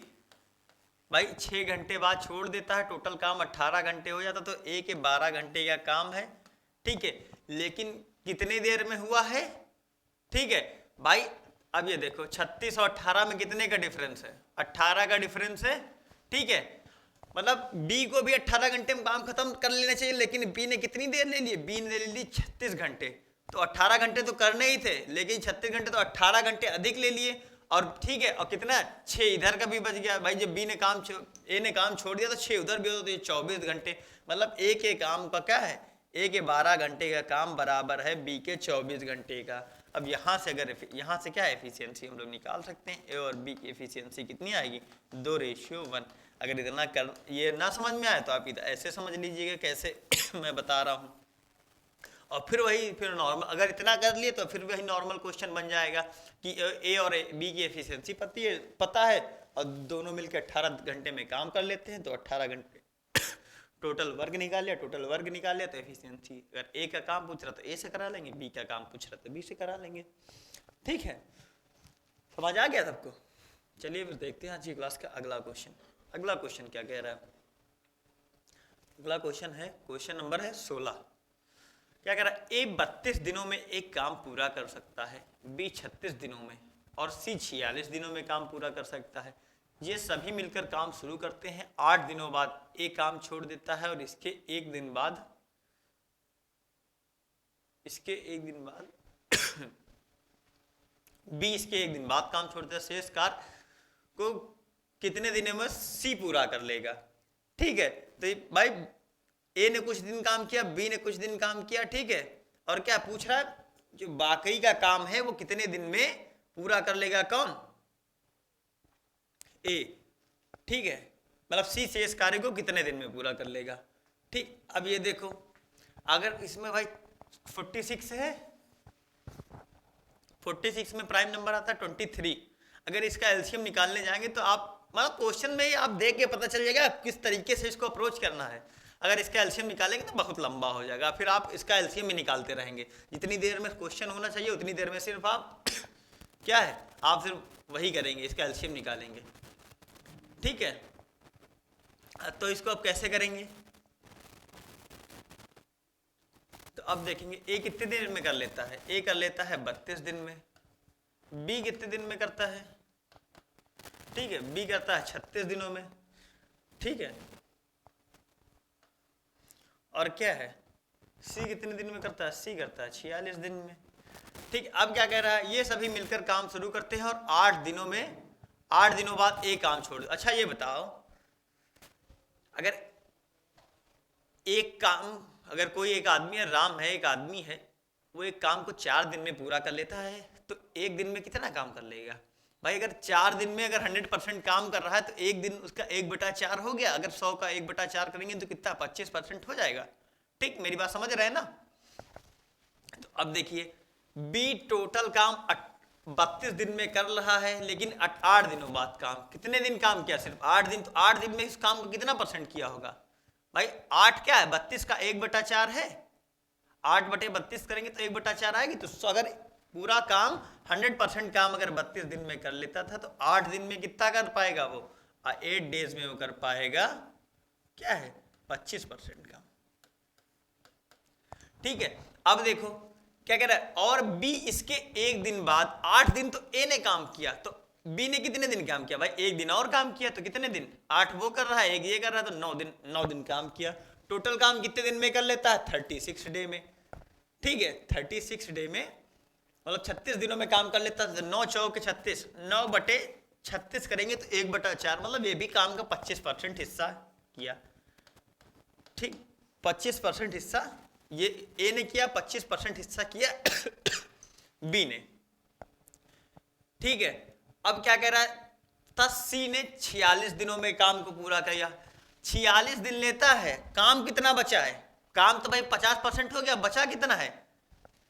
भाई 6 घंटे बाद छोड़ देता है, टोटल काम 18 घंटे हो जाता, तो ए के 12 घंटे का काम है, ठीक है, लेकिन कितनी देर में हुआ है, ठीक है भाई। अब ये देखो 36 और 18 में कितने का डिफरेंस है, 18 का डिफरेंस है, ठीक है। मतलब बी को भी 18 घंटे में काम खत्म कर लेना चाहिए, लेकिन बी ने कितनी देर ले ली, बी ने ले ली 36 घंटे। तो 18 घंटे तो करने ही थे, लेकिन 36 घंटे तो 18 घंटे अधिक ले लिए। और ठीक है, और कितना 6 इधर का भी बच गया भाई, जब बी ने काम ए ने काम छोड़ दिया तो 6 उधर भी हो, तो ये 24 घंटे। मतलब ए के काम का क्या है, ए के 12 घंटे का काम बराबर है बी के 24 घंटे का। अब यहाँ से अगर यहाँ से क्या एफिशिएंसी हम लोग निकाल सकते हैं, ए और बी की एफिशिएंसी कितनी आएगी, 2:1। अगर इतना कर ये ना समझ में आए तो आप इधर ऐसे समझ लीजिएगा कैसे मैं बता रहा हूँ। और फिर नॉर्मल, अगर इतना कर लिए तो फिर वही नॉर्मल क्वेश्चन बन जाएगा कि ए और बी की एफिशिएंसी पता है और दोनों मिलकर 18 घंटे में काम कर लेते हैं, तो 18 घंटे टोटल वर्ग निकाल लिया, टोटल वर्ग निकाल लिया तो एफिशिएंसी। अगर ए का काम पूछ रहा तो ए से करा लेंगे, बी का काम पूछ रहा तो बी से करा लेंगे। ठीक है, समझ आ गया सबको? चलिए फिर देखते हैं आज की क्लास का अगला क्वेश्चन। अगला क्वेश्चन क्या कह रहा है? अगला क्वेश्चन है, क्वेश्चन नंबर है 16। क्या कह रहा है? ए 32 दिनों में एक काम पूरा कर सकता है, बी 36 दिनों में और सी 46 दिनों में काम पूरा कर सकता है। ये सभी मिलकर काम शुरू करते हैं, 8 दिनों बाद ए काम छोड़ देता है और इसके एक दिन बाद बी इसके एक दिन बाद काम छोड़ देता है। शेष कार्य को कितने दिनों में सी पूरा कर लेगा? ठीक है, तो भाई ए ने कुछ दिन काम किया, बी ने कुछ दिन काम किया, ठीक है, और क्या पूछ रहा है, जो बाकी का काम है वो कितने दिन में पूरा कर लेगा? कौन? ए। ठीक है, मतलब सी शेष कार्य को कितने दिन में पूरा कर लेगा। ठीक, अब ये देखो, अगर इसमें भाई 46 है, 46 में प्राइम नंबर आता है 23। अगर इसका एलसीएम निकालने जाएंगे तो आप मतलब क्वेश्चन में ही आप देख के पता चल जाएगा किस तरीके से इसको अप्रोच करना है। अगर इसका एलसीएम निकालेंगे तो बहुत लंबा हो जाएगा, फिर आप इसका एलसीएम ही निकालते रहेंगे। जितनी देर में क्वेश्चन होना चाहिए उतनी देर में सिर्फ आप क्या है, आप सिर्फ वही करेंगे, इसका एलसीएम निकालेंगे। ठीक है, तो इसको अब कैसे करेंगे? तो अब देखेंगे ए कितने दिन में कर लेता है। ए कर लेता है 32 दिन में। बी कितने दिन में करता है? ठीक है, बी करता है 36 दिनों में। ठीक है, और क्या है, सी कितने दिन में करता है? सी करता है 46 दिन में। ठीक, अब क्या कह रहा है, ये सभी मिलकर काम शुरू करते हैं और 8 दिनों बाद एक काम छोड़ दो। अच्छा ये बताओ, अगर एक काम, अगर कोई एक आदमी है, राम है एक आदमी है, वो एक काम को 4 दिन में पूरा कर लेता है, तो एक दिन में कितना काम कर लेगा? भाई अगर 4 दिन में अगर 100% काम कर रहा है तो एक दिन उसका 1/4 हो गया। अगर 100 का 1/4 करेंगे तो कितना, 25% हो जाएगा। ठीक, मेरी बात समझ रहे हैं ना? तो अब देखिए, बी टोटल काम 32 दिन में कर रहा है, लेकिन 8 दिनों बाद काम, कितने दिन काम किया? सिर्फ 8 दिन। तो 8 दिन में इस काम को कितना % किया होगा? भाई 8 क्या है, 32 का 1/4 है, 8/32 करेंगे तो 1/4 आएगी। तो अगर पूरा काम 100% काम अगर 32 दिन में कर लेता था तो 8 दिन में कितना कर पाएगा वो? 8 डेज में वो कर पाएगा क्या है, 25% काम। ठीक है, अब देखो क्या कह रहा है, और बी इसके एक दिन बाद, 8 दिन तो ए ने काम किया, तो बी ने कितने दिन काम किया? भाई एक दिन और काम किया, तो कितने दिन? 8 वो कर रहा है, एक ये कर रहा है, तो 9 दिन काम किया। टोटल काम कितने दिन में कर लेता है? 36 डे में। ठीक है, 36 डे में मतलब 36 दिनों में काम कर लेता है। 9 चौके 36, 9/36 करेंगे तो 1/4, मतलब ये भी काम का 25% हिस्सा किया। ठीक, 25% हिस्सा ये ए ने किया, 25% हिस्सा किया बी ने। ठीक है, अब क्या कह रहा है, तब सी ने 46 दिनों में काम को पूरा किया। 46 दिन लेता है, काम कितना बचा है? काम तो भाई 50% हो गया, बचा कितना है?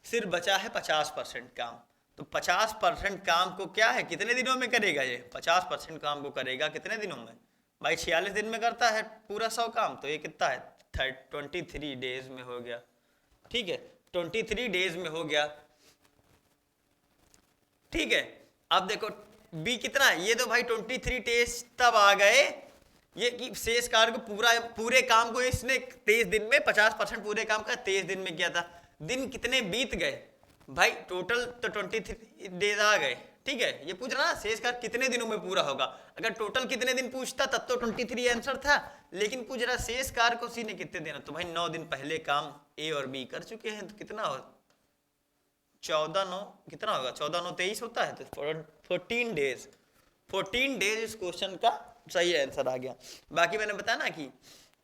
सिर्फ बचा है 50% काम। तो 50% काम को क्या है, कितने दिनों में करेगा? ये 50% काम को करेगा कितने दिनों में? भाई 46 दिन में करता है पूरा 100 काम, तो ये कितना है, 23 डेज में हो गया। ठीक है, 23 डेज में हो गया। ठीक है, अब देखो बी कितना है, ये तो भाई 23 डेज तब आ गए, ये कि शेष कार्य को पूरे काम को इसने 23 दिन में, 50% पूरे काम का 23 दिन में किया था। दिन कितने बीत गए भाई? टोटल तो 23 डेज आ गए, ठीक है, ये पूछ रहा ना शेष कार्य कितने दिनों में पूरा होगा। अगर टोटल कितने दिन पूछता तब तो 23 आंसर था, लेकिन पूछ रहा शेष कार्य को सी ने कितने दिन, तो भाई 9 दिन पहले काम ए और बी कर चुके हैं, तो कितना हो 14 9 कितना होगा, 14 9 23 होता है, तो 14 डेज, 14 डेज इस क्वेश्चन का सही आंसर आ गया। बाकी मैंने बताया ना कि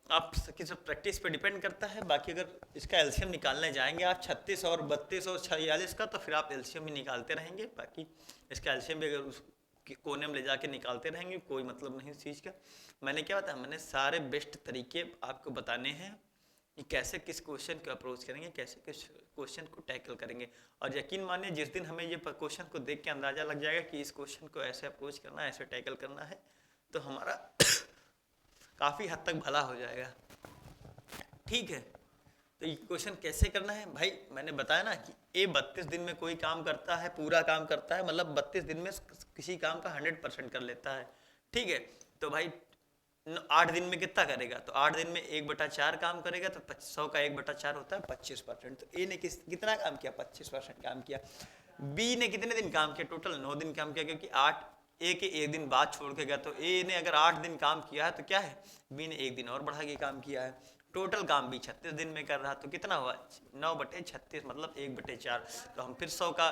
आप किस प्रैक्टिस पे डिपेंड करता है। बाकी अगर इसका एलसीएम निकालने जाएंगे आप 36 और 32 और 46 का, तो फिर आप एलसीएम ही निकालते रहेंगे। बाकी इसका एलसीएम भी अगर उस कोने में ले जाके निकालते रहेंगे कोई मतलब नहीं इस चीज़ का। मैंने क्या बताया, मैंने सारे बेस्ट तरीके आपको बताने हैं कि कैसे किस क्वेश्चन को अप्रोच करेंगे, कैसे किस क्वेश्चन को टैकल करेंगे। और यकीन मानिए जिस दिन हमें ये क्वेश्चन को देख के अंदाज़ा लग जाएगा कि इस क्वेश्चन को ऐसे अप्रोच करना है, ऐसे टैकल करना है, तो हमारा काफ़ी हद तक भला हो जाएगा। ठीक है, तो ये क्वेश्चन कैसे करना है भाई, मैंने बताया ना कि ए 32 दिन में कोई काम करता है, पूरा काम करता है, मतलब 32 दिन में किसी काम का 100% कर लेता है। ठीक है, तो भाई 8 दिन में कितना करेगा, तो 8 दिन में 1/4 काम करेगा, तो 100 का 1/4 होता है 25%। तो ए ने कितना काम किया, 25% काम किया। बी ने कितने दिन काम किया, टोटल 9 दिन काम किया, क्योंकि 8 ए के 1 दिन बाद छोड़ के गया, तो ए ने अगर 8 दिन काम किया है तो क्या है, बी ने 1 दिन और बढ़ा के काम किया है। टोटल काम भी 36 दिन में कर रहा, तो कितना हुआ 9/36 मतलब 1/4। तो हम फिर 100 का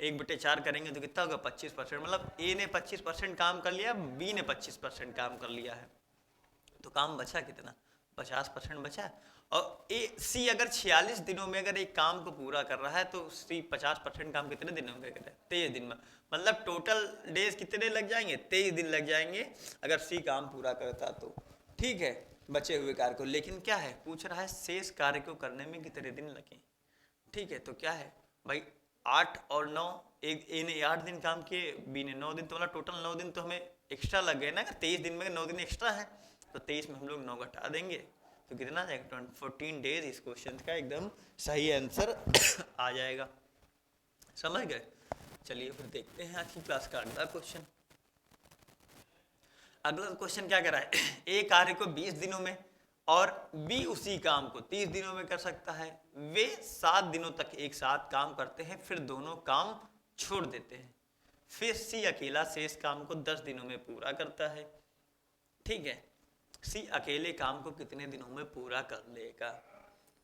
1/4 करेंगे तो कितना होगा 25%, मतलब ए ने 25% काम कर लिया, बी ने 25% काम कर लिया है, तो काम बचा कितना 50% बचा। और ए सी अगर 46 दिनों में अगर एक काम को पूरा कर रहा है, तो सी 50% काम कितने दिनों में करे, 23 दिन में, मतलब टोटल डेज कितने लग जाएंगे, 23 दिन लग जाएंगे अगर सी काम पूरा करता तो। ठीक है, बचे हुए कार्य को, लेकिन क्या है पूछ रहा है शेष कार्य को करने में कितने दिन लगे। ठीक है, तो क्या है भाई 8 और 9, एक ए ने 8 दिन काम किए, बी ने 9 दिन, तो मतलब टोटल 9 दिन तो हमें एक्स्ट्रा लग गए ना, 23 दिन में 9 दिन एक्स्ट्रा है, तो 23 में हम लोग 9 घटा देंगे, तो कितना आ जाएगा 14 डेज। इस क्वेश्चन का एकदम सही आंसर आ जाएगा। समझ गए। चलिए फिर देखते हैं आज की क्लास का अगला क्वेश्चन। अगला क्वेश्चन क्या कह रहा है, ए कार्य को 20 दिनों में और बी उसी काम को 30 दिनों में कर सकता है। वे 7 दिनों तक एक साथ काम करते हैं, फिर दोनों काम छोड़ देते हैं। फिर सी अकेला शेष काम को 10 दिनों में पूरा करता है। ठीक है, सी अकेले काम को कितने दिनों में पूरा कर लेगा।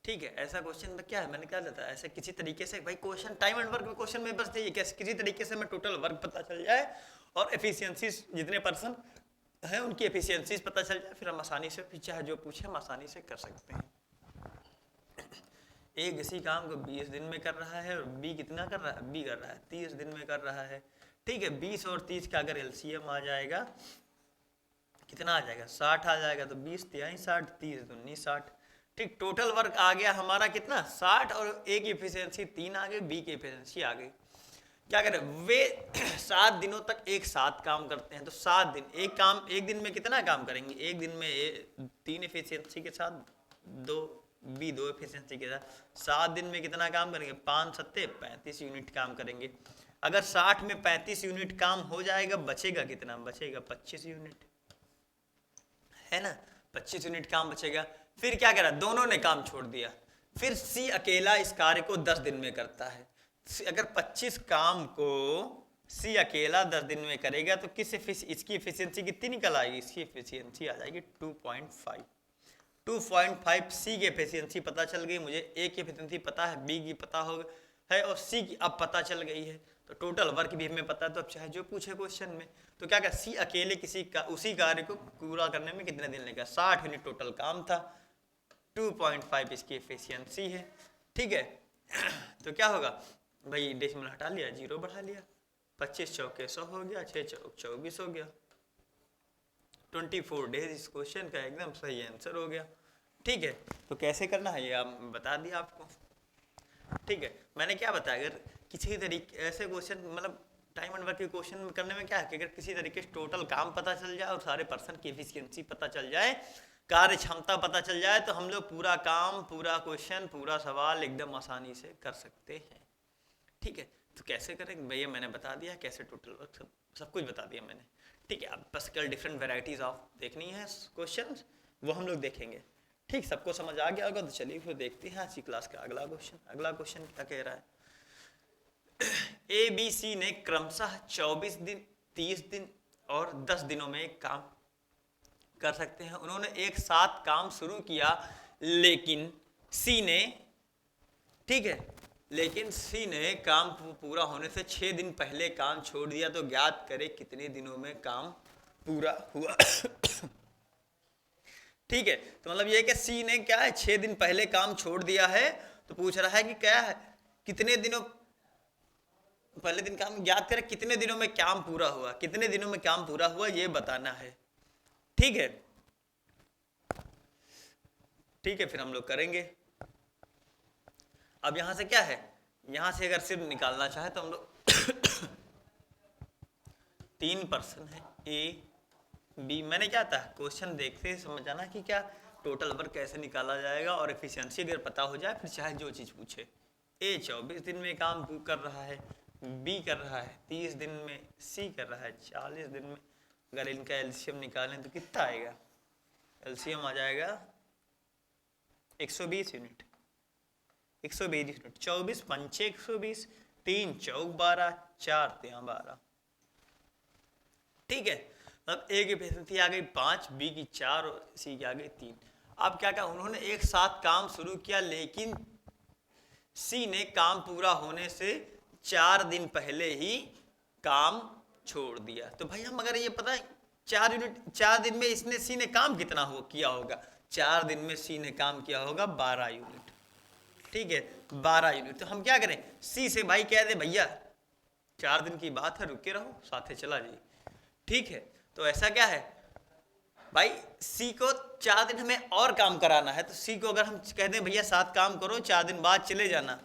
ठीक है, ऐसा क्वेश्चन में क्या है, मैंने क्या बताया, ऐसे किसी तरीके से भाई क्वेश्चन टाइम एंड वर्क में क्वेश्चन में बस ये कैसे किसी तरीके से हमें टोटल वर्क पता चल जाए और एफिशिएंसीज जितने पर्सन है उनकी एफिशिएंसीज पता चल जाए, फिर हम आसानी से चाहे जो पूछे हम आसानी से कर सकते हैं। ए किसी काम को 20 दिन में कर रहा है और बी कितना कर रहा है, बी कर रहा है 30 दिन में कर रहा है। ठीक है, 20 और 30 का अगर एलसीएम आ जाएगा कितना आ जाएगा 60 आ जाएगा, तो 20 तिहाई 60, 30 दूनी 60। ठीक, टोटल वर्क आ गया हमारा कितना 60, और ए की एफिशिएंसी 3 आ गई, बी की एफिशिएंसी आ गई। क्या करें, वे 7 दिनों तक एक साथ काम करते हैं, तो 7 दिन एक काम, एक दिन में कितना काम करेंगे, एक दिन में 3 एफिशिएंसी के साथ 2 बी 2 एफिशिएंसी के साथ 7 दिन में कितना काम करेंगे, 5 सत्ते 35 यूनिट काम करेंगे। अगर 60 में 35 यूनिट काम हो जाएगा, बचेगा कितना, बचेगा 25 यूनिट, है ना, 25 यूनिट काम बचेगा। फिर क्या करा, दोनों ने काम छोड़ दिया, फिर सी अकेला इस कार्य को 10 दिन में करता है। अगर 25 काम को सी अकेला 10 दिन में करेगा, तो इसकी एफिशिएंसी कितनी निकल आएगी, इसकी एफिशिएंसी आ जाएगी 2.5। 2.5 सी की एफिशिएंसी पता चल गई मुझे, ए की एफिशिएंसी पता है, बी की पता हो है और सी की अब पता चल गई है, तो टोटल वर्क भी हमें पता है। तो अब चाहे जो पूछे क्वेश्चन में, तो क्या क्या सी अकेले उसी कार्य को पूरा करने में कितने दिन लगेगा, 60 यूनिट टोटल काम था, 2.5 इसकी एफिशिएंसी है। ठीक है, तो क्या होगा भाई, डेसिमल हटा लिया, 0 बढ़ा लिया, 25 चौके 100 हो गया, 6 चौक 24 हो गया, 24 डेज इस क्वेश्चन का एकदम सही आंसर हो गया। ठीक है, तो कैसे करना है ये आप बता दिया आपको। ठीक है, मैंने क्या बताया, अगर किसी तरीके ऐसे क्वेश्चन मतलब टाइम एंड वर्क के क्वेश्चन करने में क्या है कि अगर किसी तरीके से टोटल काम पता चल जाए और सारे पर्सन की एफिशिएंसी पता चल जाए, कार्य क्षमता पता चल जाए, तो हम लोग पूरा काम, पूरा क्वेश्चन, पूरा सवाल एकदम आसानी से कर सकते हैं। ठीक है, तो कैसे करेंगे भैया मैंने बता दिया, कैसे टोटल वर्क सब कुछ बता दिया मैंने। ठीक है, अब बस कल डिफरेंट वेराइटीज ऑफ देखनी है क्वेश्चंस, वो हम लोग देखेंगे। ठीक, सबको समझ आ गया होगा, तो चलिए फिर देखते हैं आज की क्लास का अगला क्वेश्चन। अगला क्वेश्चन क्या कह रहा है, ए बी सी ने क्रमशः 24 दिन, 30 दिन और 10 दिनों में काम कर सकते हैं। उन्होंने एक साथ काम शुरू किया, लेकिन सी ने, ठीक है, लेकिन सी ने काम पूरा होने से 6 दिन पहले काम छोड़ दिया। तो ज्ञात करें कितने दिनों में काम पूरा हुआ। ठीक है, तो मतलब ये कि सी ने क्या है, 6 दिन पहले काम छोड़ दिया है। तो पूछ रहा है कि क्या है, कितने दिनों पहले दिन काम, ज्ञात करें कितने दिनों में काम पूरा हुआ, कितने दिनों में काम पूरा हुआ ये बताना है। ठीक है, ठीक है, फिर हम लोग करेंगे। अब यहां से क्या है, यहां से अगर सिर्फ निकालना चाहे तो हम लोग 3 पर्सन है ए बी। मैंने क्या था, क्वेश्चन देखते ही समझ आना कि क्या टोटल वर्क कैसे निकाला जाएगा, और एफिशिएंसी अगर पता हो जाए फिर चाहे जो चीज़ पूछे। ए 24 दिन में काम कर रहा है, बी कर रहा है 30 दिन में, सी कर रहा है 40 दिन में। अगर इनका एलसीएम निकालें तो कितना आएगा, एलसीएम आ जाएगा 120 यूनिट, 120 यूनिट। 24 पंचे 120, 3 चौक 12, 4 3 12। ठीक है, अब ए की एफिशिएंसी आ गई 5, बी की 4 और सी की आ गई 3। अब क्या क्या, उन्होंने एक साथ काम शुरू किया, लेकिन सी ने काम पूरा होने से 4 दिन पहले ही काम छोड़ दिया। तो भाई हम अगर ये पता है 4 यूनिट, 4 दिन में इसने सी ने काम कितना हो किया होगा, 4 दिन में सी ने काम किया होगा 12 यूनिट। ठीक है, 12 यूनिट। तो हम क्या करें, सी से भाई कह दे भैया 4 दिन की बात है, रुके रहो, साथे चला जाइए। ठीक है, तो ऐसा क्या है भाई, सी को 4 दिन हमें और काम कराना है। तो सी को अगर हम कह दें भैया 7 काम करो, 4 दिन बाद चले जाना,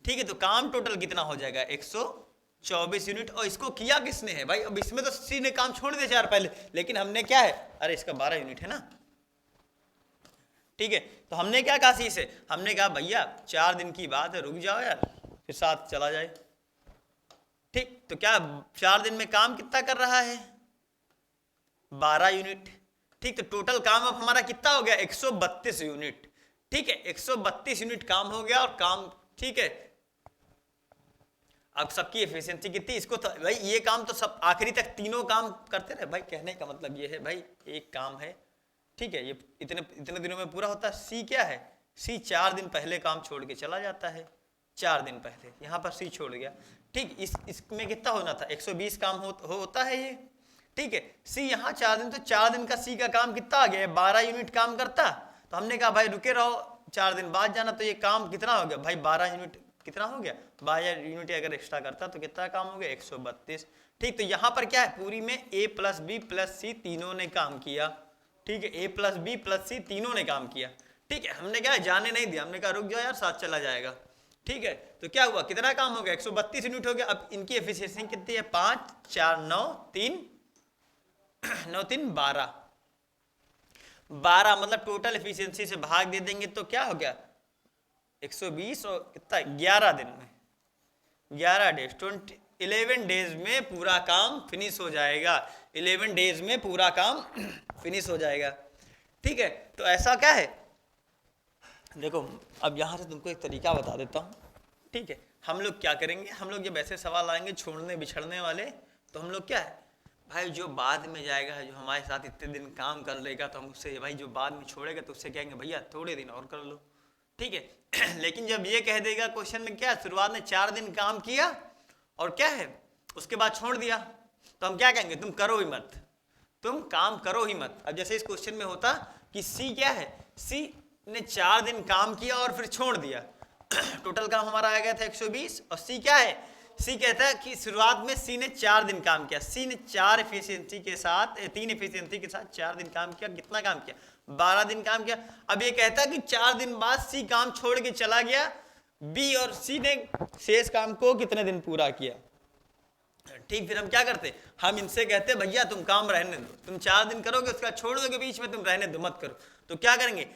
ठीक है, तो काम टोटल कितना हो जाएगा 124 यूनिट। और इसको किया किसने है भाई, अब इसमें तो सी ने काम छोड़ दिया 4 पहले, लेकिन हमने क्या है, अरे इसका 12 यूनिट है ना। ठीक है, तो हमने क्या कहा सी से, हमने कहा भैया 4 दिन की बात है, रुक जाओ यार, फिर 7 चला जाए। ठीक, तो क्या 4 दिन में काम कितना कर रहा है, 12 यूनिट। ठीक, तो टोटल काम अब हमारा कितना हो गया 132 यूनिट। ठीक है, 132 यूनिट काम हो गया और काम, ठीक है। अब सबकी एफिशिएंसी कितनी, इसको तो भाई ये काम तो सब आखिरी तक तीनों काम करते रहे भाई। कहने का मतलब ये है भाई, एक काम है, ठीक है, ये इतने इतने दिनों में पूरा होता है। सी क्या है, सी 4 दिन पहले काम छोड़ के चला जाता है, 4 दिन पहले यहाँ पर सी छोड़ गया। ठीक, इसमें कितना होना था 120 काम होता है ये। ठीक है, सी यहाँ 4 दिन, तो 4 दिन का सी का काम कितना आ गया, 12 यूनिट काम करता। तो हमने कहा भाई रुके रहो, 4 दिन बाद जाना, तो ये काम कितना हो गया भाई 12 यूनिट कितना हो गया, 12 यूनिट अगर एक्स्ट्रा करता तो कितना काम हो गया 132। ठीक, तो यहाँ पर क्या है, पूरी में ए प्लस बी प्लस सी तीनों ने काम किया। ठीक है, ए प्लस बी प्लस सी तीनों ने काम किया। ठीक है, हमने क्या जाने नहीं दिया, हमने कहा रुक जाओ यार 7 चला जाएगा। ठीक है, तो क्या हुआ, कितना काम हो गया 132 यूनिट हो गया। अब इनकी एफिशिएंसी कितनी है, 5 4 9 3 9 3 12, 12 मतलब टोटल एफिशिएंसी से भाग दे देंगे तो क्या हो गया 120 और कितना 11 दिन में, 11 डेज 11 डेज में पूरा काम फिनिश हो जाएगा, 11 डेज में पूरा काम फिनिश हो जाएगा। ठीक है, तो ऐसा क्या है, देखो अब यहाँ से तुमको एक तरीका बता देता हूँ। ठीक है, हम लोग क्या करेंगे, हम लोग जब ऐसे सवाल आएंगे छोड़ने बिछड़ने वाले, तो हम लोग क्या है भाई, जो बाद में जाएगा, जो हमारे साथ इतने दिन काम कर लेगा, तो हम उससे भाई जो बाद में छोड़ेगा तो उससे कहेंगे भैया थोड़े दिन और कर लो। ठीक है, लेकिन जब ये कह देगा क्वेश्चन में क्या, शुरुआत में 4 दिन काम किया और क्या है उसके बाद छोड़ दिया, तो हम क्या कहेंगे, तुम करो ही मत, तुम काम करो ही मत। अब जैसे इस क्वेश्चन में होता कि सी क्या है, सी ने 4 दिन काम किया और फिर छोड़ दिया, टोटल काम हमारा आ गया था 120। और सी क्या है, सी कहता है कि शुरुआत में सी ने 4 दिन काम किया, सी ने 4 एफिशिएंसी के साथ 3 एफिशिएंसी के साथ 4 दिन काम किया, कितना काम किया 12 दिन काम किया। अब ये कहता है कि 4 दिन बाद सी काम छोड़ के चला गया, बी और सी ने शेष काम को कितने दिन पूरा किया। ठीक, फिर हम क्या करते, हम इनसे कहते भैया तुम काम रहने दो, तुम 4 दिन करोगे उसका छोड़ दोगे बीच में, तुम रहने दो मत करो। तो क्या करेंगे,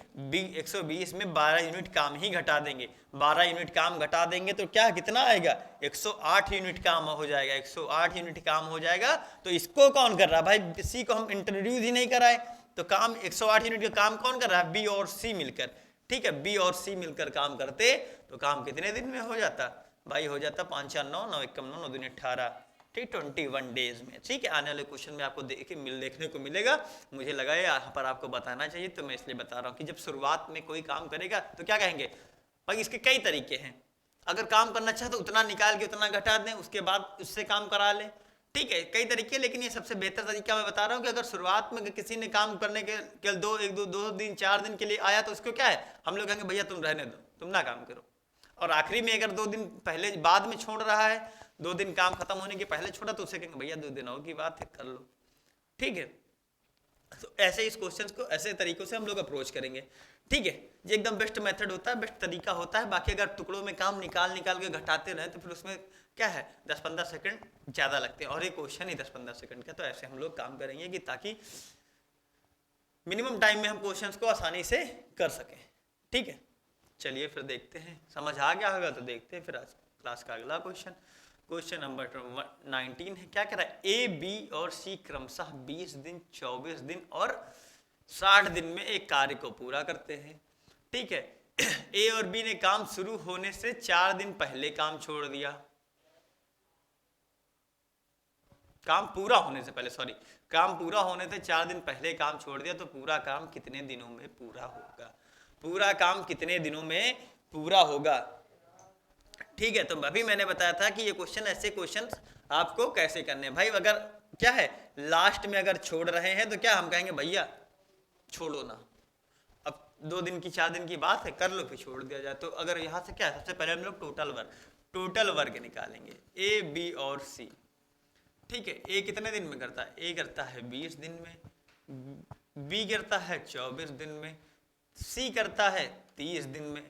120 में 12 यूनिट काम ही घटा देंगे, 12 यूनिट काम घटा देंगे तो क्या कितना आएगा 108 यूनिट काम हो जाएगा, 108 यूनिट काम हो जाएगा। तो इसको कौन कर रहा है भाई, सी को हम इंट्रोड्यूस ही नहीं कराए, तो काम 108 यूनिट का काम कौन कर रहा है, बी और सी मिलकर। ठीक है, बी और सी मिलकर काम करते तो काम कितने दिन में हो जाता, भाई हो जाता 5 4 9 9 1 9 9 दूनी 18, ठीक 21 डेज में। ठीक है, आने वाले क्वेश्चन में आपको देखने को मिलेगा। मुझे लगा यहाँ पर आपको बताना चाहिए, तो मैं इसलिए बता रहा हूँ कि जब शुरुआत में कोई काम करेगा तो क्या कहेंगे भाई, इसके कई तरीके हैं। अगर काम करना चाहे तो उतना निकाल के उतना घटा दें, उसके बाद उससे काम करा लें। ठीक है, कई तरीके, लेकिन ये सबसे बेहतर तरीका मैं बता रहा हूँ कि अगर शुरुआत में किसी ने काम करने के केवल दो दिन 4 दिन के लिए आया तो उसको क्या है, हम लोग कहेंगे भैया तुम रहने दो, तुम ना काम करो। और आखिरी में अगर 2 दिन पहले बाद में छोड़ रहा है, 2 दिन काम खत्म होने के पहले छोड़ा, तो उसे कहेंगे भैया 2 दिन और की बात है, कर लो। ठीक है, तो ऐसे इस क्वेश्चन को ऐसे तरीकों से हम लोग अप्रोच करेंगे। ठीक है, ये एकदम बेस्ट मेथड होता है, बेस्ट तरीका होता है। बाकी अगर टुकड़ों में काम निकाल के घटाते रहे तो फिर उसमें क्या है 10-15 सेकंड ज़्यादा लगते हैं, और एक क्वेश्चन ही 10-15 सेकंड का। तो ऐसे हम लोग काम करेंगे कि ताकि मिनिमम टाइम में हम क्वेश्चंस को आसानी से कर सकें। ठीक है, चलिए फिर देखते हैं, समझ आ गया होगा तो देखते हैं फिर आज क्लास का अगला क्वेश्चन। क्वेश्चन नंबर 19 है, क्या कह रहा है, ए बी और सी क्रमशः 20 दिन 24 दिन और 60 दिन में एक कार्य को पूरा करते हैं। ठीक है, ए और बी ने काम शुरू होने से 4 दिन पहले काम छोड़ दिया, काम पूरा होने से पहले, सॉरी, काम पूरा होने से 4 दिन पहले काम छोड़ दिया, तो पूरा काम कितने दिनों में पूरा होगा, पूरा काम कितने दिनों में पूरा होगा। ठीक है, तो अभी मैंने बताया था कि ये क्वेश्चन, ऐसे क्वेश्चन आपको कैसे करने हैं भाई। अगर क्या है लास्ट में अगर छोड़ रहे हैं तो क्या हम कहेंगे भैया छोड़ो ना, अब 2 दिन की 4 दिन की बात है, कर लो फिर छोड़ दिया जाए। तो अगर यहाँ से क्या है, सबसे पहले हम लोग टोटल वर्ग निकालेंगे, ए बी और सी। ठीक है, ए कितने दिन में करता है, ए करता है 20 दिन में, बी करता है 24 दिन में, सी करता है 30 दिन में।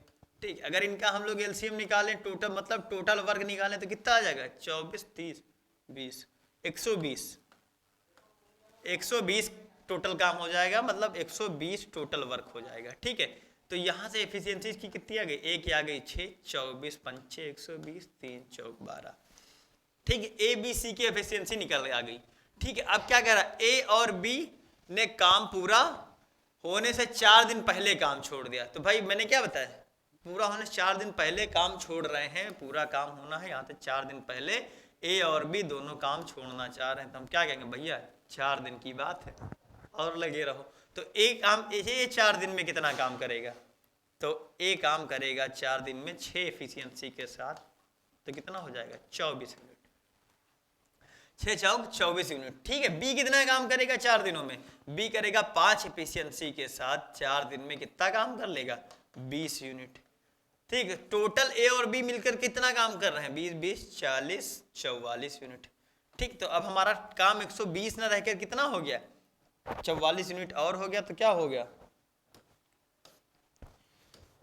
ठीक, अगर इनका हम लोग एलसीएम निकालें, टोटल मतलब टोटल वर्ग निकालें, तो कितना आ जाएगा 24 30 20 120 120 टोटल काम हो जाएगा, मतलब 120 टोटल वर्क हो जाएगा। ठीक है, तो यहाँ से एफिशिएंसी की कितनी आ गई, ए की आ गई 6, 24 5 120, 3 4 12। ठीक है, ए बी सी की एफिशिएंसी निकल आ गई। ठीक है, अब क्या कह रहा है, ए और बी ने काम पूरा होने से 4 दिन पहले काम छोड़ दिया। तो भाई मैंने क्या बताया, पूरा होने से 4 दिन पहले काम छोड़ रहे हैं, पूरा काम होना है, यहाँ से 4 दिन पहले ए और बी दोनों काम छोड़ना चाह रहे हैं, तो हम क्या कहेंगे भैया 4 दिन की बात है और लगे रहो। तो ए काम, ये 4 दिन में कितना काम करेगा, तो ए काम करेगा 4 दिन में 6 एफिशिएंसी के साथ, तो कितना हो जाएगा 24 यूनिट, 6 चौक 24 यूनिट। ठीक है, बी कितना काम करेगा 4 दिनों में, बी करेगा 5 एफिशिएंसी के साथ 4 दिन में कितना काम कर लेगा 20 यूनिट। ठीक है, टोटल ए और बी मिलकर कितना काम कर रहे हैं 20 20 40 44 यूनिट। ठीक, तो अब हमारा काम 120 ना रहकर कितना हो गया 44 यूनिट और हो गया, तो क्या हो गया,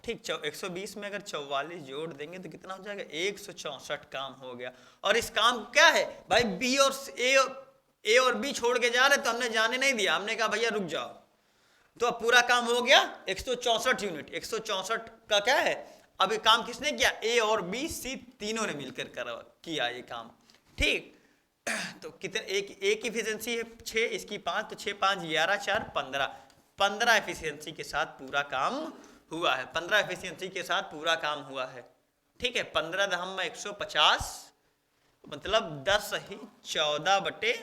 ठीक 120 में अगर 44 जोड़ देंगे तो कितना हो जाएगा 164 काम हो गया। और इस काम क्या है भाई, बी और ए और बी छोड़ के जा रहे, तो हमने जाने नहीं दिया, हमने कहा भैया रुक जाओ, तो अब पूरा काम हो गया 164 यूनिट। 164 का क्या है, अब ये काम किसने किया, ए और बी सी तीनों ने मिलकर किया ये काम। ठीक, तो कितने एक एफिशिएंसी है 6, इसकी 5, तो 6 5 11 4 15 एफिशिएंसी के साथ पूरा काम हुआ है, 15 एफिशिएंसी के साथ पूरा काम हुआ है। ठीक है, 15 दहम में 150, मतलब 10 ही 14 बटे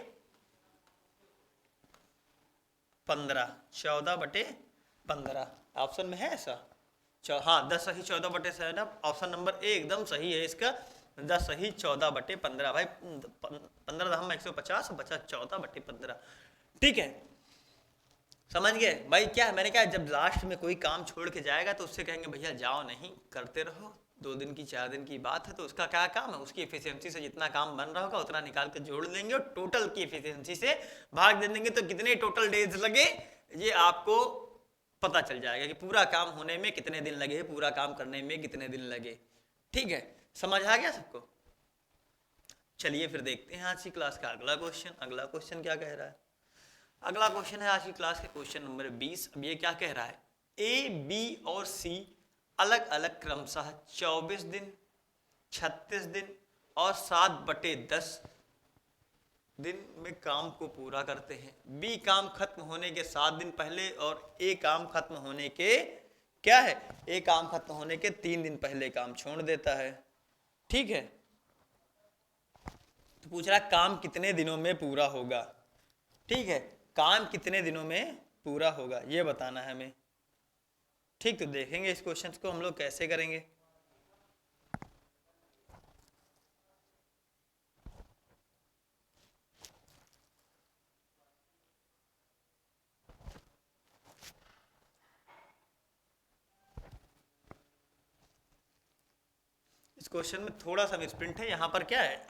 15, 14 बटे 15 ऑप्शन में है ऐसा, हाँ 10 ही 14 बटे से है ना, ऑप्शन नंबर ए एकदम सही है इसका, 10 ही 14 बटे 15 भाई, 15 दहम में 150 बचा 14 बटे 15। ठीक है, समझ गए भाई। क्या मैंने कहा, जब लास्ट में कोई काम छोड़ के जाएगा तो उससे कहेंगे भैया जाओ नहीं, करते रहो, 2 दिन की 4 दिन की बात है, तो उसका क्या काम है, उसकी एफिशिएंसी से जितना काम बन रहा होगा उतना निकाल के जोड़ देंगे और टोटल की एफिशिएंसी से भाग दे देंगे, तो कितने टोटल डेज लगे ये आपको पता चल जाएगा कि पूरा काम होने में कितने दिन लगे, पूरा काम करने में कितने दिन लगे। ठीक है, समझ आ गया सबको। चलिए फिर देखते हैं आज की क्लास का अगला क्वेश्चन। अगला क्वेश्चन क्या कह रहा है, अगला क्वेश्चन है आज की क्लास के क्वेश्चन नंबर 20। अब ये क्या कह रहा है, ए बी और सी अलग अलग क्रमशः 24 दिन 36 दिन और 7/10 दिन में काम को पूरा करते हैं। बी काम खत्म होने के 7 दिन पहले और ए काम खत्म होने के क्या है, ए काम खत्म होने के 3 दिन पहले काम छोड़ देता है। ठीक है। तो पूछ रहा काम कितने दिनों में पूरा होगा। ठीक है, काम कितने दिनों में पूरा होगा ये बताना है हमें। ठीक, तो देखेंगे इस क्वेश्चन को हम लोग कैसे करेंगे। इस क्वेश्चन में थोड़ा सा मिसप्रिंट है। यहां पर क्या है,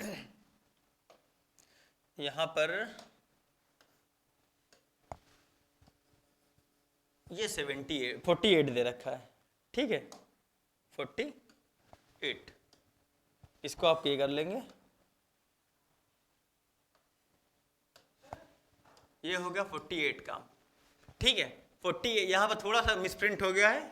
यहां पर ये 48 दे रखा है। ठीक है, 48, इसको आप ये कर लेंगे, ये हो गया 48 काम। ठीक है, 40 यहाँ पर थोड़ा सा मिसप्रिंट हो गया है।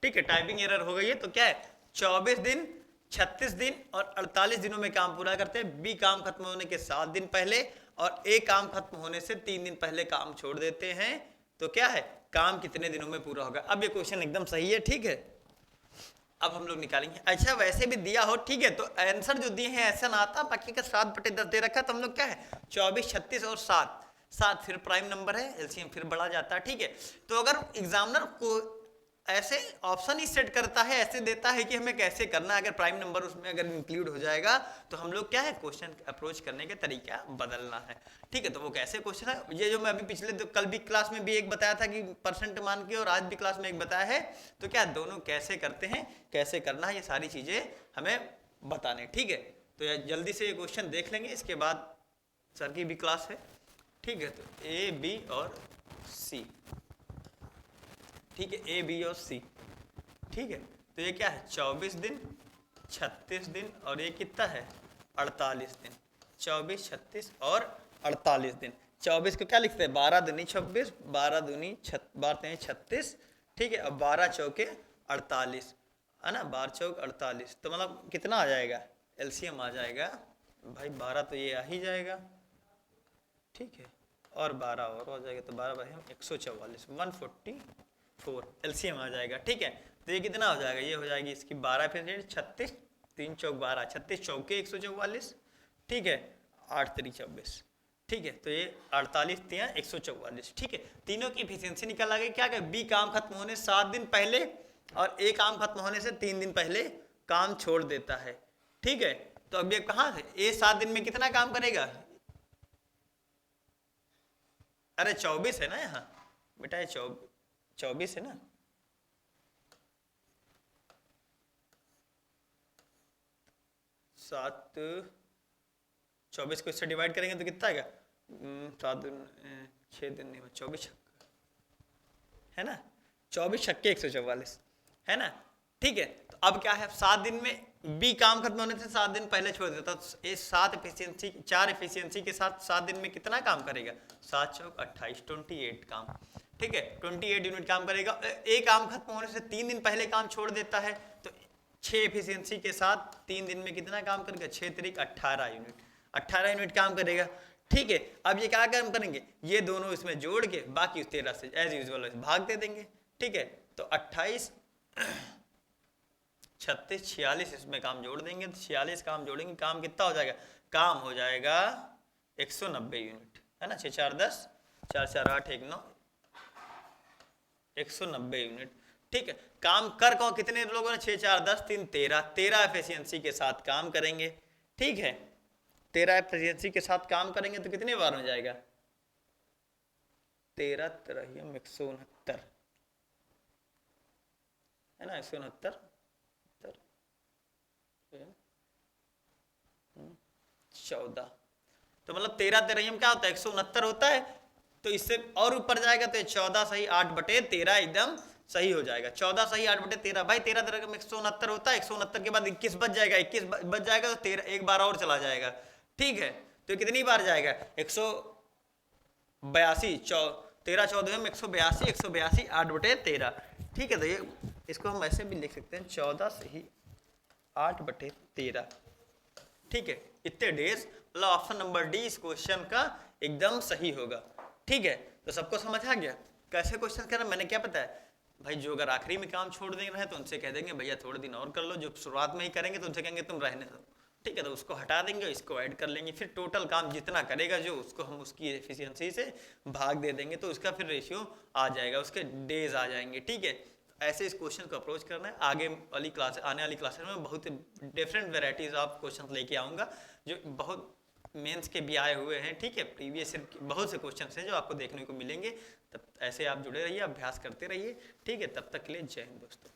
ठीक है, टाइपिंग एरर हो गई है। तो क्या है, 24 दिन, 36 दिन और 48 दिनों में काम पूरा करते हैं। बी काम खत्म होने के 7 दिन पहले और ए काम खत्म होने से 3 दिन पहले काम छोड़ देते हैं। तो क्या है, काम कितने दिनों में पूरा होगा। अब ये क्वेश्चन एकदम सही है। ठीक है, अब हम लोग निकालेंगे। अच्छा, वैसे भी दिया हो, ठीक है, तो आंसर जो दिए हैं ऐसा ना आता, बाकी का 7/10 दे रखा है। तो हम लोग क्या है, 24, 36 और 7 फिर प्राइम नंबर है, एलसीएम फिर बढ़ा जाता है। ठीक है, तो अगर एग्जामिनर को ऐसे ऑप्शन ही सेट करता है, ऐसे देता है कि हमें कैसे करना है, अगर प्राइम नंबर उसमें अगर इंक्लूड हो जाएगा तो हम लोग क्या है, क्वेश्चन अप्रोच करने के तरीका बदलना है। ठीक है, तो वो कैसे क्वेश्चन है, ये जो मैं अभी पिछले कल भी क्लास में भी एक बताया था कि परसेंट मान के, और आज भी क्लास में एक बताया है। तो क्या दोनों कैसे करते हैं, कैसे करना है, ये सारी चीजें हमें बताने। ठीक है, तो जल्दी से ये क्वेश्चन देख लेंगे, इसके बाद सर की भी क्लास है। ठीक है, तो ए, बी और सी। ठीक है, ए, बी और सी। ठीक है, तो ये क्या है, 24 दिन, 36 दिन और ये कितना है, 48 दिन। 24, 36 और 48 दिन। 24 को क्या लिखते हैं, 12 दूनी 26, 12 दूनी 36। ठीक है, अब 12 चौके 48 है ना, 12 चौक 48। तो मतलब कितना आ जाएगा, एलसीएम आ जाएगा भाई 12, तो ये आ ही जाएगा। ठीक है, और 12 और हो जाएगा, तो 12 भाई हम 144, 144 एलसीएम आ जाएगा। ठीक है, तो ये कितना हो जाएगा, ये हो जाएगी इसकी 12 फिर 36, 3 चौक 12, 36 चौके 144। ठीक है, 8 3 24। ठीक है, तो ये 48 3 144। ठीक है, तीनों की इफिशियंसी निकल आ गई। क्या क्या, बी काम खत्म होने 7 दिन पहले और ए काम खत्म होने से 3 दिन पहले काम छोड़ देता है। ठीक है, तो अब ये कहाँ से, ए 7 दिन में कितना काम करेगा, अरे 24 है ना यहाँ बेटा, ये 24 है ना, 7, 24 को इससे डिवाइड करेंगे तो कितना आएगा, 7 दिन 6 दिन नहीं, 24 है ना, 24 छक्के 144 है ना। ठीक है, तो अब क्या है, 7 दिन में बी काम खत्म होने से 7 दिन पहले छोड़ देता, तो ये 4 एफिशिएंसी के साथ 7 दिन में कितना काम करेगा, 7 चौक 28, 28 काम। ठीक है, 28 यूनिट काम करेगा। ए काम खत्म होने से 3 दिन पहले काम छोड़ देता है, तो 6 एफिशिएंसी के साथ 3 दिन में कितना काम करेगा, 6 तरीक 18 यूनिट, 18 यूनिट काम करेगा। ठीक है, अब ये क्या काम करेंगे, ये दोनों इसमें जोड़ के बाकी 13 से एज यूजुअल भाग दे देंगे। ठीक है, तो 28, 36, 46 इसमें काम जोड़ देंगे, तो 46 काम जोड़ेंगे, काम कितना हो जाएगा, काम हो जाएगा 190 यूनिट है ना, 6 4 10, 4 4 8 1 9, 190 यूनिट। ठीक है, काम कर कौन कितने लोगों ने, 6 4 10 3 13 एफिशिएंसी के साथ काम करेंगे। ठीक है, 13 एफिशिएंसी के साथ काम करेंगे तो कितने बार में जाएगा, 13 3 169 है ना, 169 14, तो मतलब 13 13 क्या होता है, 169 होता है। तो इससे और ऊपर जाएगा तो 14 सही 8/13 एकदम सही हो जाएगा। 14 सही 8/13 भाई, 13 13 में 169 होता है, 169 के बाद 21 बच जाएगा, 21 बच जाएगा तो 13 एक बार और चला जाएगा। ठीक है, तो कितनी बार जाएगा, 182, 13 14 में 182, 182 8/13। ठीक है, तो ये इसको हम ऐसे भी लिख सकते हैं, 14 सही 8/13। ठीक है, इतने डेज, मतलब ऑप्शन नंबर डी इस क्वेश्चन का एकदम सही होगा। ठीक है, तो सबको समझ आ गया कैसे क्वेश्चन करना, मैंने क्या बताया, भाई जो अगर आखिरी में काम छोड़ दे रहे हैं तो उनसे कह देंगे भैया थोड़े दिन और कर लो, जो शुरुआत में ही करेंगे तो उनसे कहेंगे तुम रहने दो, ठीक है, तो उसको हटा देंगे, इसको ऐड कर लेंगे, फिर टोटल काम जितना करेगा जो उसको हम उसकी एफिशिएंसी से भाग दे देंगे, तो उसका फिर रेशियो आ जाएगा, उसके डेज आ जाएंगे, ठीक है। ऐसे इस क्वेश्चन को अप्रोच करना है। आगे वाली क्लास, आने वाली क्लासेस में बहुत डिफरेंट वेराइटीज ऑफ क्वेश्चन लेके आऊँगा, जो बहुत मेंस के भी आए हुए हैं, ठीक है, प्रीवियस बहुत से क्वेश्चन हैं जो आपको देखने को मिलेंगे। तब ऐसे आप जुड़े रहिए, अभ्यास करते रहिए, ठीक है। तब तक के लिए जय हिंद दोस्तों।